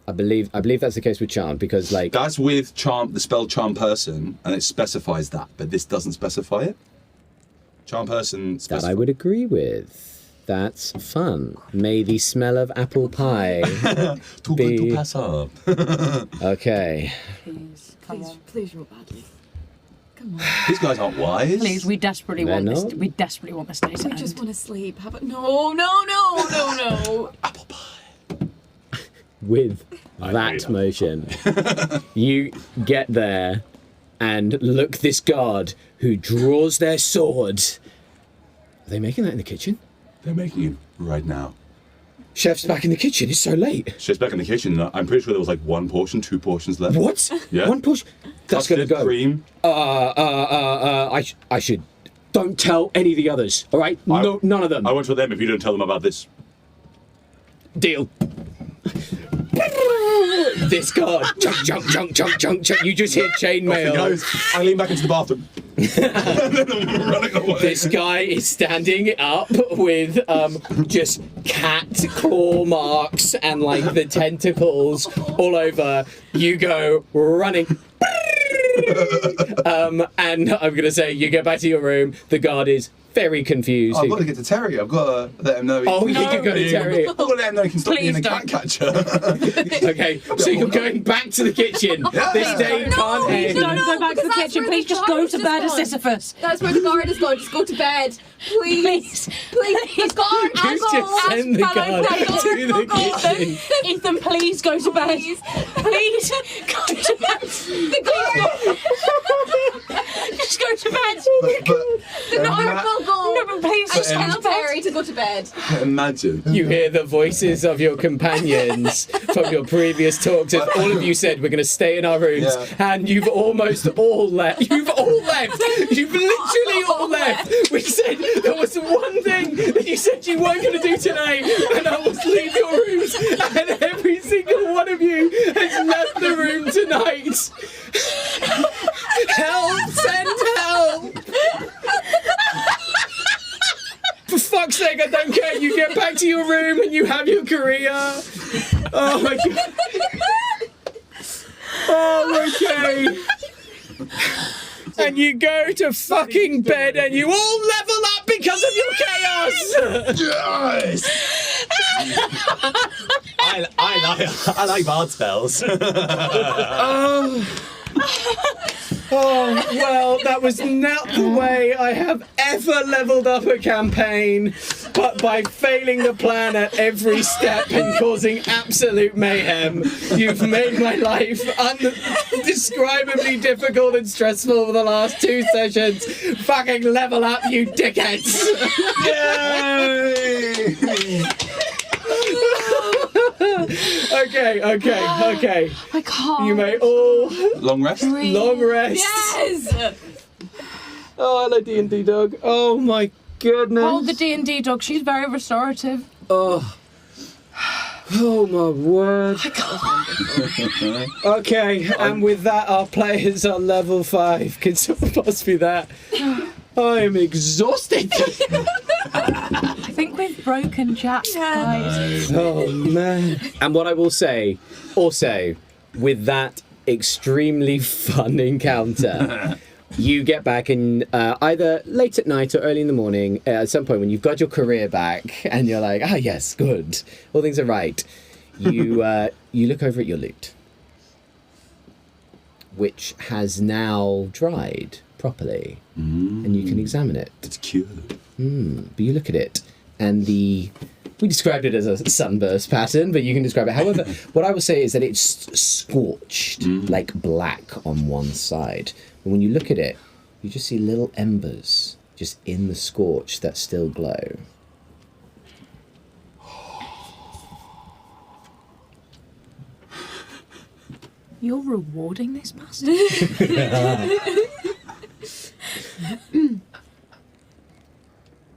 I believe that's the case with charm because like That's with charm, the spell charm person, and it specifies that, but this doesn't specify it. Charm person that specifies. I would agree with. That's fun. May the smell of apple pie Too be... good to pass up. Okay. Please, come on. Please roll badly. Come on. These guys aren't wise. Please, we desperately They're want this. not. We desperately want this day to I end. just want to sleep. How about no. Apple pie. With I that hate motion, you get there and look this guard who draws their sword. Are they making that in the kitchen? They're making it right now. Chef's back in the kitchen. It's so late. Chef's back in the kitchen. I'm pretty sure there was like 1 portion, 2 portions left. What? Yeah. 1 push? That's gonna Custard, go. cream. I should. Don't tell any of the others. All right? No, none of them. I won't tell them if you don't tell them about this. Deal. This guard. Chunk. You just hit Off he chainmail. goes. I lean back into the bathroom. And then I'm running away. This guy is standing up with just cat claw marks and like the tentacles all over. You go running. And I'm gonna say you get back to your room. The guard is very confused. I've got to get to Terry. I've got to let him know. Oh, you can go to Terry. I've got to let him know he can stop being a Please cat catcher. Okay, so you're going back to the kitchen. This day can't Please end. don't go back to the because that's kitchen. where Please the just go guard to is bed, gone. Sisyphus. That's where the guard is going. Just go to bed. Please. The guard. You just send the guard to the kitchen. Ethan, please go to bed. Please go to bed. The guard. Just go to bed. The guard will go. No, but please I just go tell to bed. Terry to go to bed. Imagine. You hear the voices of your companions from your previous talks. As all of you said, we're going to stay in our rooms, and you've almost all left. You've all left. You've literally all left. We said there was one thing that you said you weren't going to do tonight, and that was leave your rooms. And every single one of you has left the room tonight. Help! Send help! For fuck's sake, I don't care. You get back to your room and you have your career. Oh my god. Oh, okay. And you go to fucking bed and you all level up because of your chaos. Yes! I like bard spells. Oh, well, that was not the way I have ever leveled up a campaign, but by failing the plan at every step and causing absolute mayhem, you've made my life undescribably difficult and stressful for the last 2 sessions. Fucking level up, you dickheads! Yay! Okay. I can't. You may all Long rest? long rest. Yes! Oh, hello, D&D dog. Oh my goodness. Oh, the D&D dog. She's very restorative. Oh my word. Okay, and with that, our players are level 5. Can someone pass me that? I am exhausted. I think we've broken Jack, guys. Oh man. And what I will say, also, with that extremely fun encounter, you get back in either late at night or early in the morning, at some point when you've got your career back and you're like, ah, yes, good, all things are right. You you look over at your loot, which has now dried properly, and you can examine it. It's cured. But you look at it, and we described it as a sunburst pattern, but you can describe it. However, what I will say is that it's scorched, like black on one side. And when you look at it, you just see little embers just in the scorch that still glow. You're rewarding this bastard?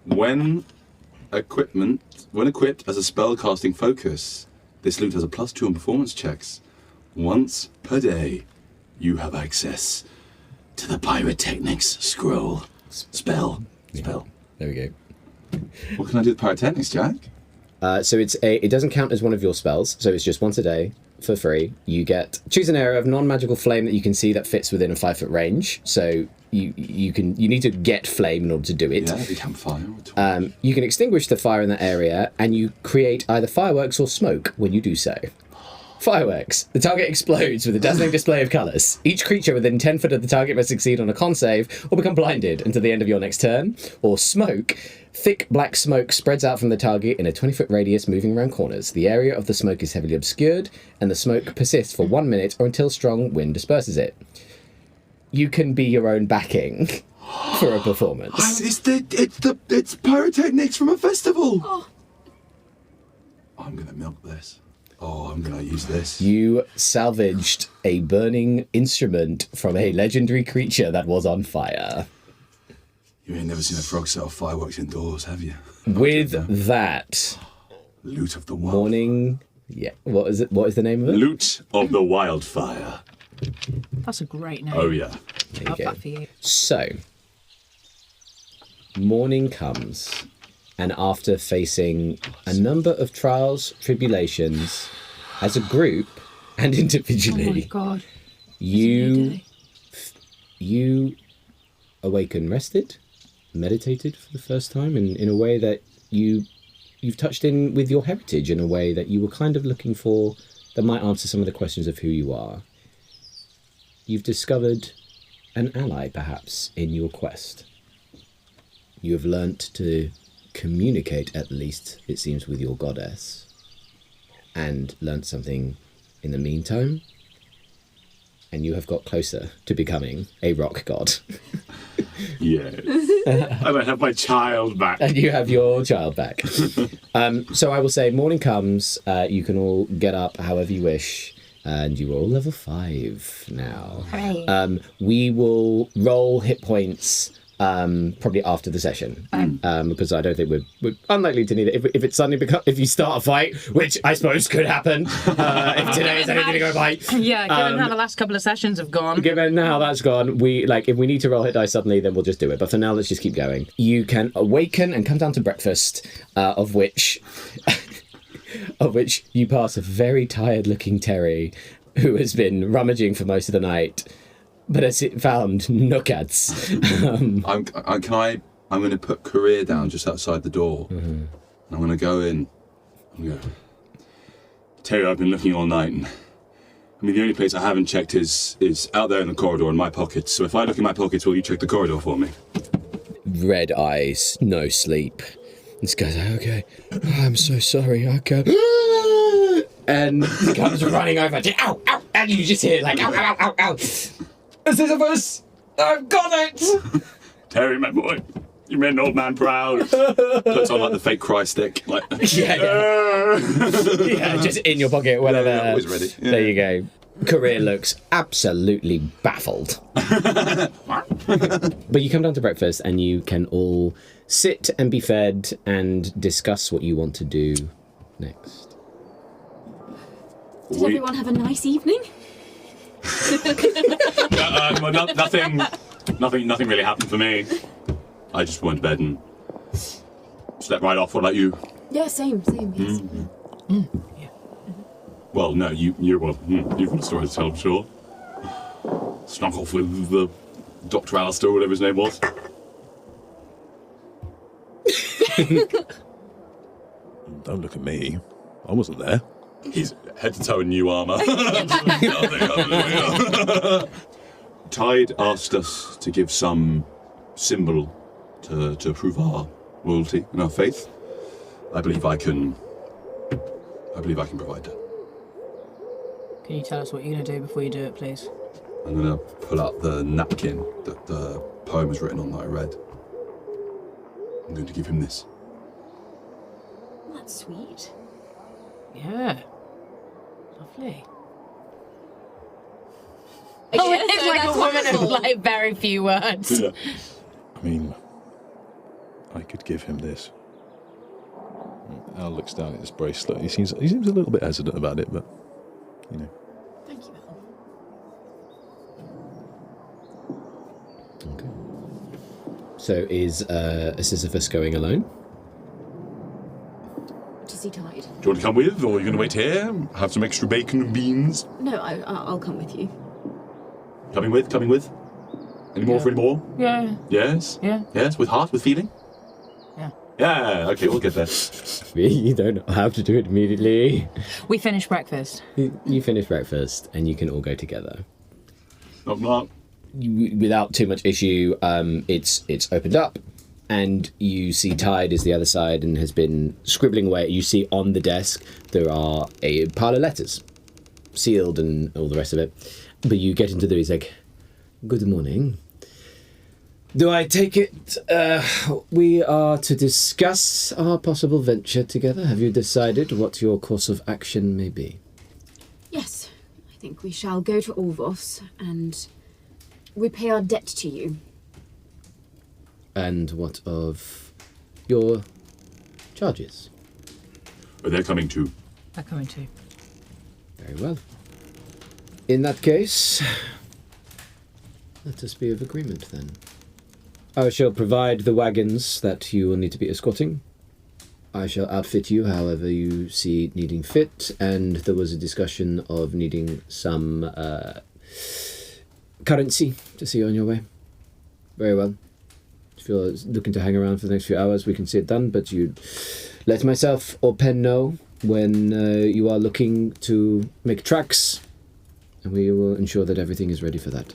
When equipped as a spellcasting focus, this loot has a +2 on performance checks. Once per day, you have access to the pyrotechnics scroll. Spell. There we go. What can I do with pyrotechnics, Jack? So it doesn't count as one of your spells, so it's just once a day for free. You choose an area of non-magical flame that you can see that fits within a 5-foot range. So you need to get flame in order to do it. Yeah, the campfire. You can extinguish the fire in that area, and you create either fireworks or smoke when you do so. Fireworks. The target explodes with a dazzling display of colours. Each creature within 10 foot of the target must succeed on a con save or become blinded until the end of your next turn. Or smoke. Thick black smoke spreads out from the target in a 20-foot radius, moving around corners. The area of the smoke is heavily obscured, and the smoke persists for 1 minute or until strong wind disperses it. You can be your own backing for a performance. It's pyrotechnics from a festival. Oh. I'm gonna milk this. Oh, I'm gonna use this. You salvaged a burning instrument from a legendary creature that was on fire. You ain't never seen a frog set off fireworks indoors, have you? With that, Loot of the wild. morning. Yeah. What is it? What is the name of it? Loot of the wildfire. That's a great name. Oh yeah. There Love you go. that for you. So, morning comes, and after facing a number of trials, tribulations, as a group and Oh my individually, god. you awaken rested, meditated for the first time in a way that you've touched in with your heritage in a way that you were kind of looking for that might answer some of the questions of who you are. You've discovered an ally, perhaps, in your quest. You have learnt to communicate, at least, it seems, with your goddess, and learnt something in the meantime, and you have got closer to becoming a rock god. Yes. I might have my child back. And you have your child back. So I will say, morning comes, you can all get up however you wish, and you are all level 5 now. Hooray. We will roll hit points probably after the session, because I don't think we're unlikely to need it. If it suddenly if you start a fight, which I suppose could happen, if today is anything to go by. Yeah, given how the last couple of sessions have gone. Given how that's gone, if we need to roll hit dice suddenly, then we'll just do it. But for now, let's just keep going. You can awaken and come down to breakfast, of which you pass a very tired-looking Terry, who has been rummaging for most of the night, but has found nookats. I'm going to put career down just outside the door. Mm-hmm. I'm going to go in. I'm going to go, Terry, I've been looking all night, and the only place I haven't checked is out there in the corridor in my pockets. So if I look in my pockets, will you check the corridor for me? Red eyes, no sleep. This guy's like, okay, I'm so sorry, okay. And he comes running over to, ow, ow, and you just hear like, ow, ow, ow, ow. Sisyphus, I've got it! Terry, my boy, You made an old man proud. Puts on like the fake cry stick. Like, Yeah, just in your pocket, whatever. Yeah, always ready. Yeah. There you go. Career looks absolutely baffled. But you come down to breakfast and you can all sit and be fed and discuss what you want to do next. Did everyone have a nice evening? Nothing really happened for me. I just went to bed and slept right off. What about you? Yeah, same, yes. Well, no, you've got a story to tell, I'm sure. Snuck off with the Dr. Alistair, whatever his name was. Don't look at me. I wasn't there. He's head to toe in new armour. Tide asked us to give some symbol to prove our loyalty and our faith. I believe I can provide that. Can you tell us what you're going to do before you do it, please? I'm going to pull out the napkin that the poem is written on that I read. I'm going to give him this. That's sweet. Yeah. Lovely. Oh, It's like a woman of like very few words. Yeah. I mean, I could give him this. Al looks down at his bracelet. He seems a little bit hesitant about it, but, you know. Thank you, Al. Okay. So is Sisyphus going alone? To see Tide. Do you want to come with, or are you going to wait here? Have some extra bacon and beans? No, I'll come with you. Coming with? Any more for any more? Yeah. Yes? Yeah. Yes, with heart, with feeling? Yeah. Yeah, okay, we'll get there. You don't have to do it immediately. We finished breakfast. You finish breakfast and you can all go together. Knock, knock. Without too much issue, it's opened up, and you see Tide is the other side and has been scribbling away. You see on the desk there are a pile of letters, sealed and all the rest of it. But you get into he's like, "Good morning. Do I take it we are to discuss our possible venture together? Have you decided what your course of action may be?" Yes, I think we shall go to Orvos and repay our debt to you. And what of your charges? But they're coming too. They're coming too. Very well. In that case, let us be of agreement then. I shall provide the wagons that you will need to be escorting. I shall outfit you however you see needing fit, and there was a discussion of needing some currency to see you on your way. Very well. If you're looking to hang around for the next few hours, we can see it done, but you let myself or Pen know when you are looking to make tracks, and we will ensure that everything is ready for that.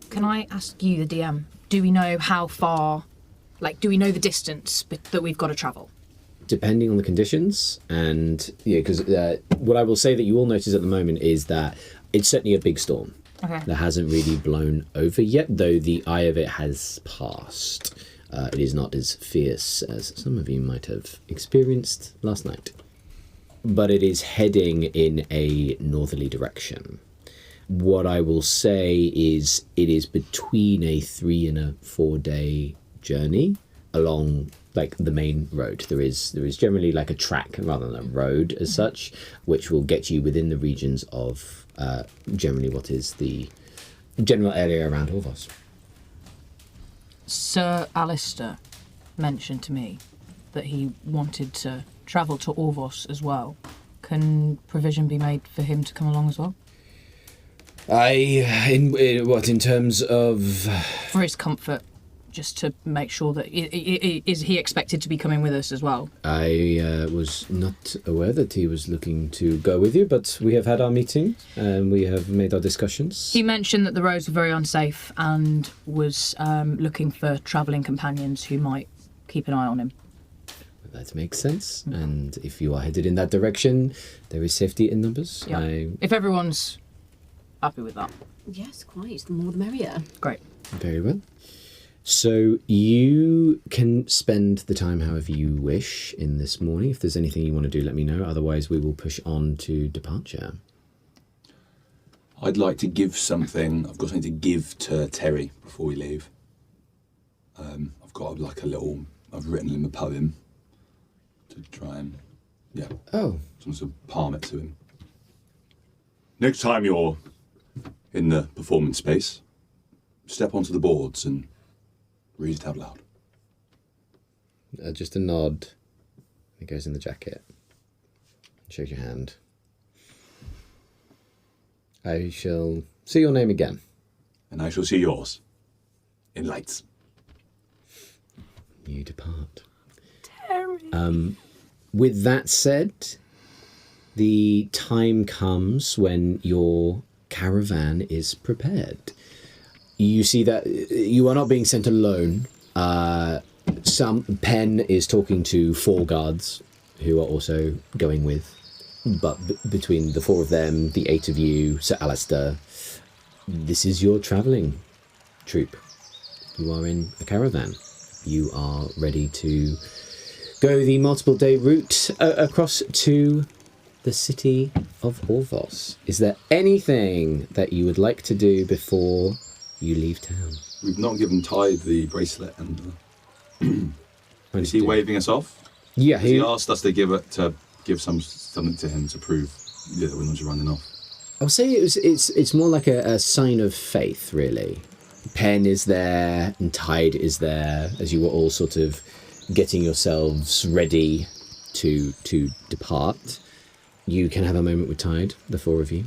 Can I ask you, the DM, do we know how far, do we know the distance that we've got to travel? Depending on the conditions, and because what I will say that you all notice at the moment is that it's certainly a big storm. Okay. That hasn't really blown over yet, though the eye of it has passed. It is not as fierce as some of you might have experienced last night. But it is heading in a northerly direction. What I will say is it is between a 3 and a 4 day journey along the main road. There is generally a track rather than a road as such, which will get you within the regions of generally what is the general area around Orvos. Sir Alistair mentioned to me that he wanted to travel to Orvos as well. Can provision be made for him to come along as well? In terms of... For his comfort, just to make sure that... Is he expected to be coming with us as well? I was not aware that he was looking to go with you, but we have had our meeting and we have made our discussions. He mentioned that the roads were very unsafe and was looking for travelling companions who might keep an eye on him. That makes sense, and if you are headed in that direction, there is safety in numbers. Yeah. If everyone's happy with that. Yes, quite. The more the merrier. Great. Very well. So you can spend the time however you wish in this morning. If there's anything you want to do, let me know. Otherwise, we will push on to departure. I'd like to give something. I've got something to give to Terry before we leave. I've got like a little. I've written him a poem to try and sort of palm it to him. Next time you're in the performance space, step onto the boards and read it out loud. Just a nod. It goes in the jacket. Shake your hand. I shall see your name again. And I shall see yours. In lights. You depart. Terry. With that said, the time comes when your caravan is prepared. You see that you are not being sent alone. Some Penn is talking to 4 guards who are also going with. But between the 4 of them, the 8 of you, Sir Alistair, this is your travelling troop. You are in a caravan. You are ready to go the multiple day route across to the city of Orvos. Is there anything that you would like to do before you leave town? We've not given Tide the bracelet and is he waving us off? Yeah, he asked us to give something to him to prove that we're not just running off. I'll say it's more like a sign of faith, really. Penn is there and Tide is there as you were all sort of getting yourselves ready to depart. You can have a moment with Tide, the 4 of you.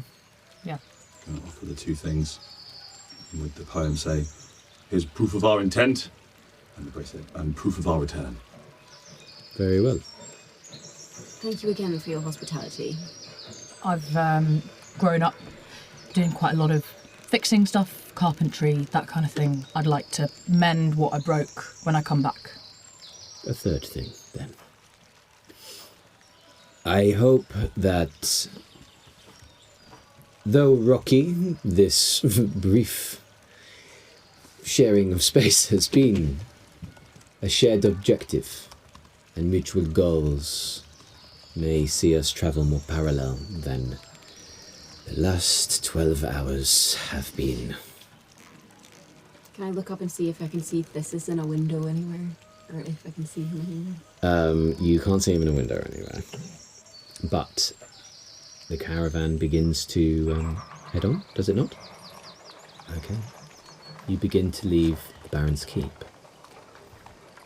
Yeah. Going to offer the 2 things. And with the poem say, here's proof of our intent, and the bracelet, and proof of our return. Very well. Thank you again for your hospitality. I've grown up doing quite a lot of fixing stuff, carpentry, that kind of thing. I'd like to mend what I broke when I come back. A 3rd thing, then. I hope that, though rocky, this brief sharing of space has been a shared objective, and mutual goals may see us travel more parallel than the last 12 hours have been. Can I look up and see if I can see Thesis in a window anywhere? Or if I can see him anywhere? You can't see him in a window anywhere. But the caravan begins to head on, does it not? Okay. You begin to leave the Baron's Keep.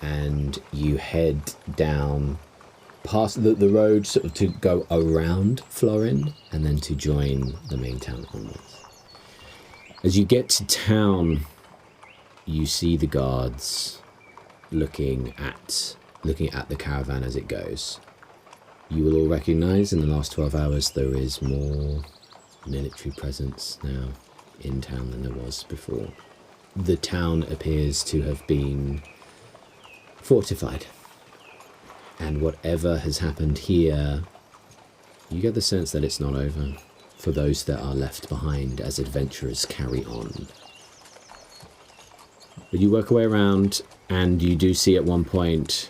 And you head down past the road sort of to go around Florin and then to join the main town onwards. As you get to town, you see the guards looking at the caravan as it goes. You will all recognise in the last 12 hours there is more military presence now in town than there was before. The town appears to have been fortified. And whatever has happened here, you get the sense that it's not over for those that are left behind as adventurers carry on. But you work your way around and you do see at one point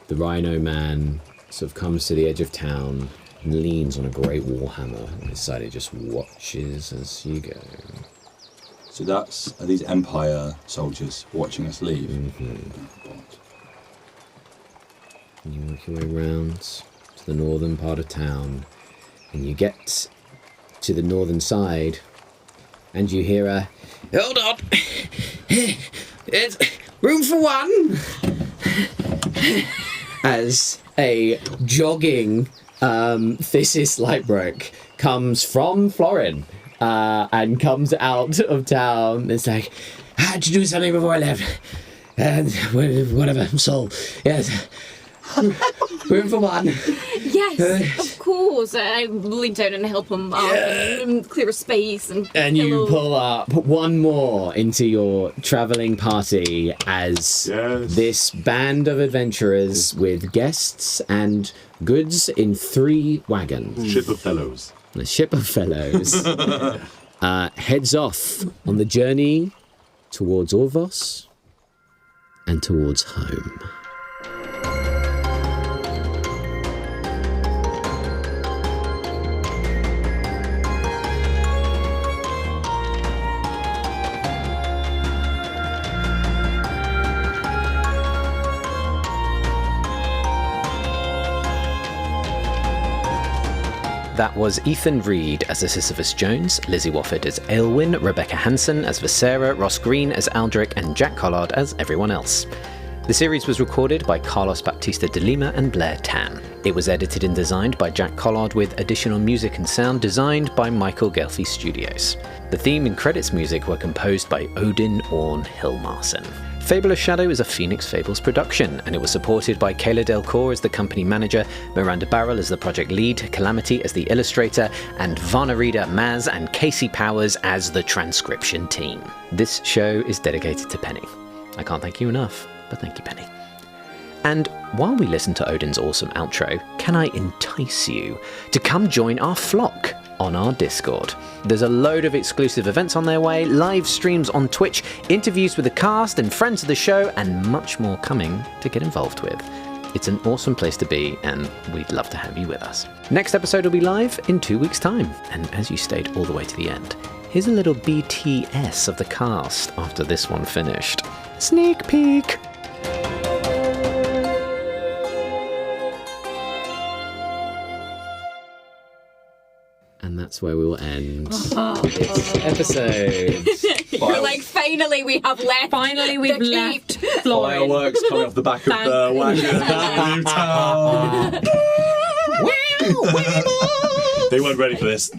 the Rhino Man sort of comes to the edge of town and leans on a great warhammer and his side just watches as you go. So are these Empire soldiers watching us leave? Mm-hmm. And you work your way around to the northern part of town and you get to the northern side and you hear a, "Hold on, it's room for one," as a jogging Thesis Lightbrook comes from Florin and comes out of town. It's like, "I had to do something before I left. And whatever, soul. Yes. Room for one." Yes, of course. I lean down and help him up and clear a space. And you pull up one more into your travelling party as this band of adventurers with guests and goods in 3 wagons. Ship of fellows. The ship of fellows heads off on the journey towards Orvos and towards home. That was Ethan Reed as Sisyphus Jones, Lizzie Wofford as Aylwin, Rebecca Hansen as Visera, Ross Green as Aldric, and Jack Collard as everyone else. The series was recorded by Carlos Baptista de Lima and BlairTan. It was edited and designed by Jack Collard with additional music and sound designed by Michael Ghelfi Studios. The theme and credits music were composed by Odin Orn Hilmarsen. Fable of Shadow is a Phoenix Fables production, and it was supported by Kayla Delcoure as the company manager, Miranda Barril as the project lead, Calamity as the illustrator, and Vanna Reader, Maz, and Casey Powers as the transcription team. This show is dedicated to Penny. I can't thank you enough, but thank you, Penny. And while we listen to Odin's awesome outro, can I entice you to come join our flock on our Discord? There's a load of exclusive events on their way, live streams on Twitch, interviews with the cast and friends of the show, and much more coming to get involved with. It's an awesome place to be, and we'd love to have you with us. Next episode will be live in 2 weeks' time, and as you stayed all the way to the end, here's a little BTS of the cast after this one finished. Sneak peek! And that's where we will end this episode. You're like, finally we have left. Finally, we've left Florence. Fireworks coming off the back of the wagon. They weren't ready for this. The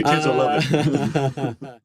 kids will love it.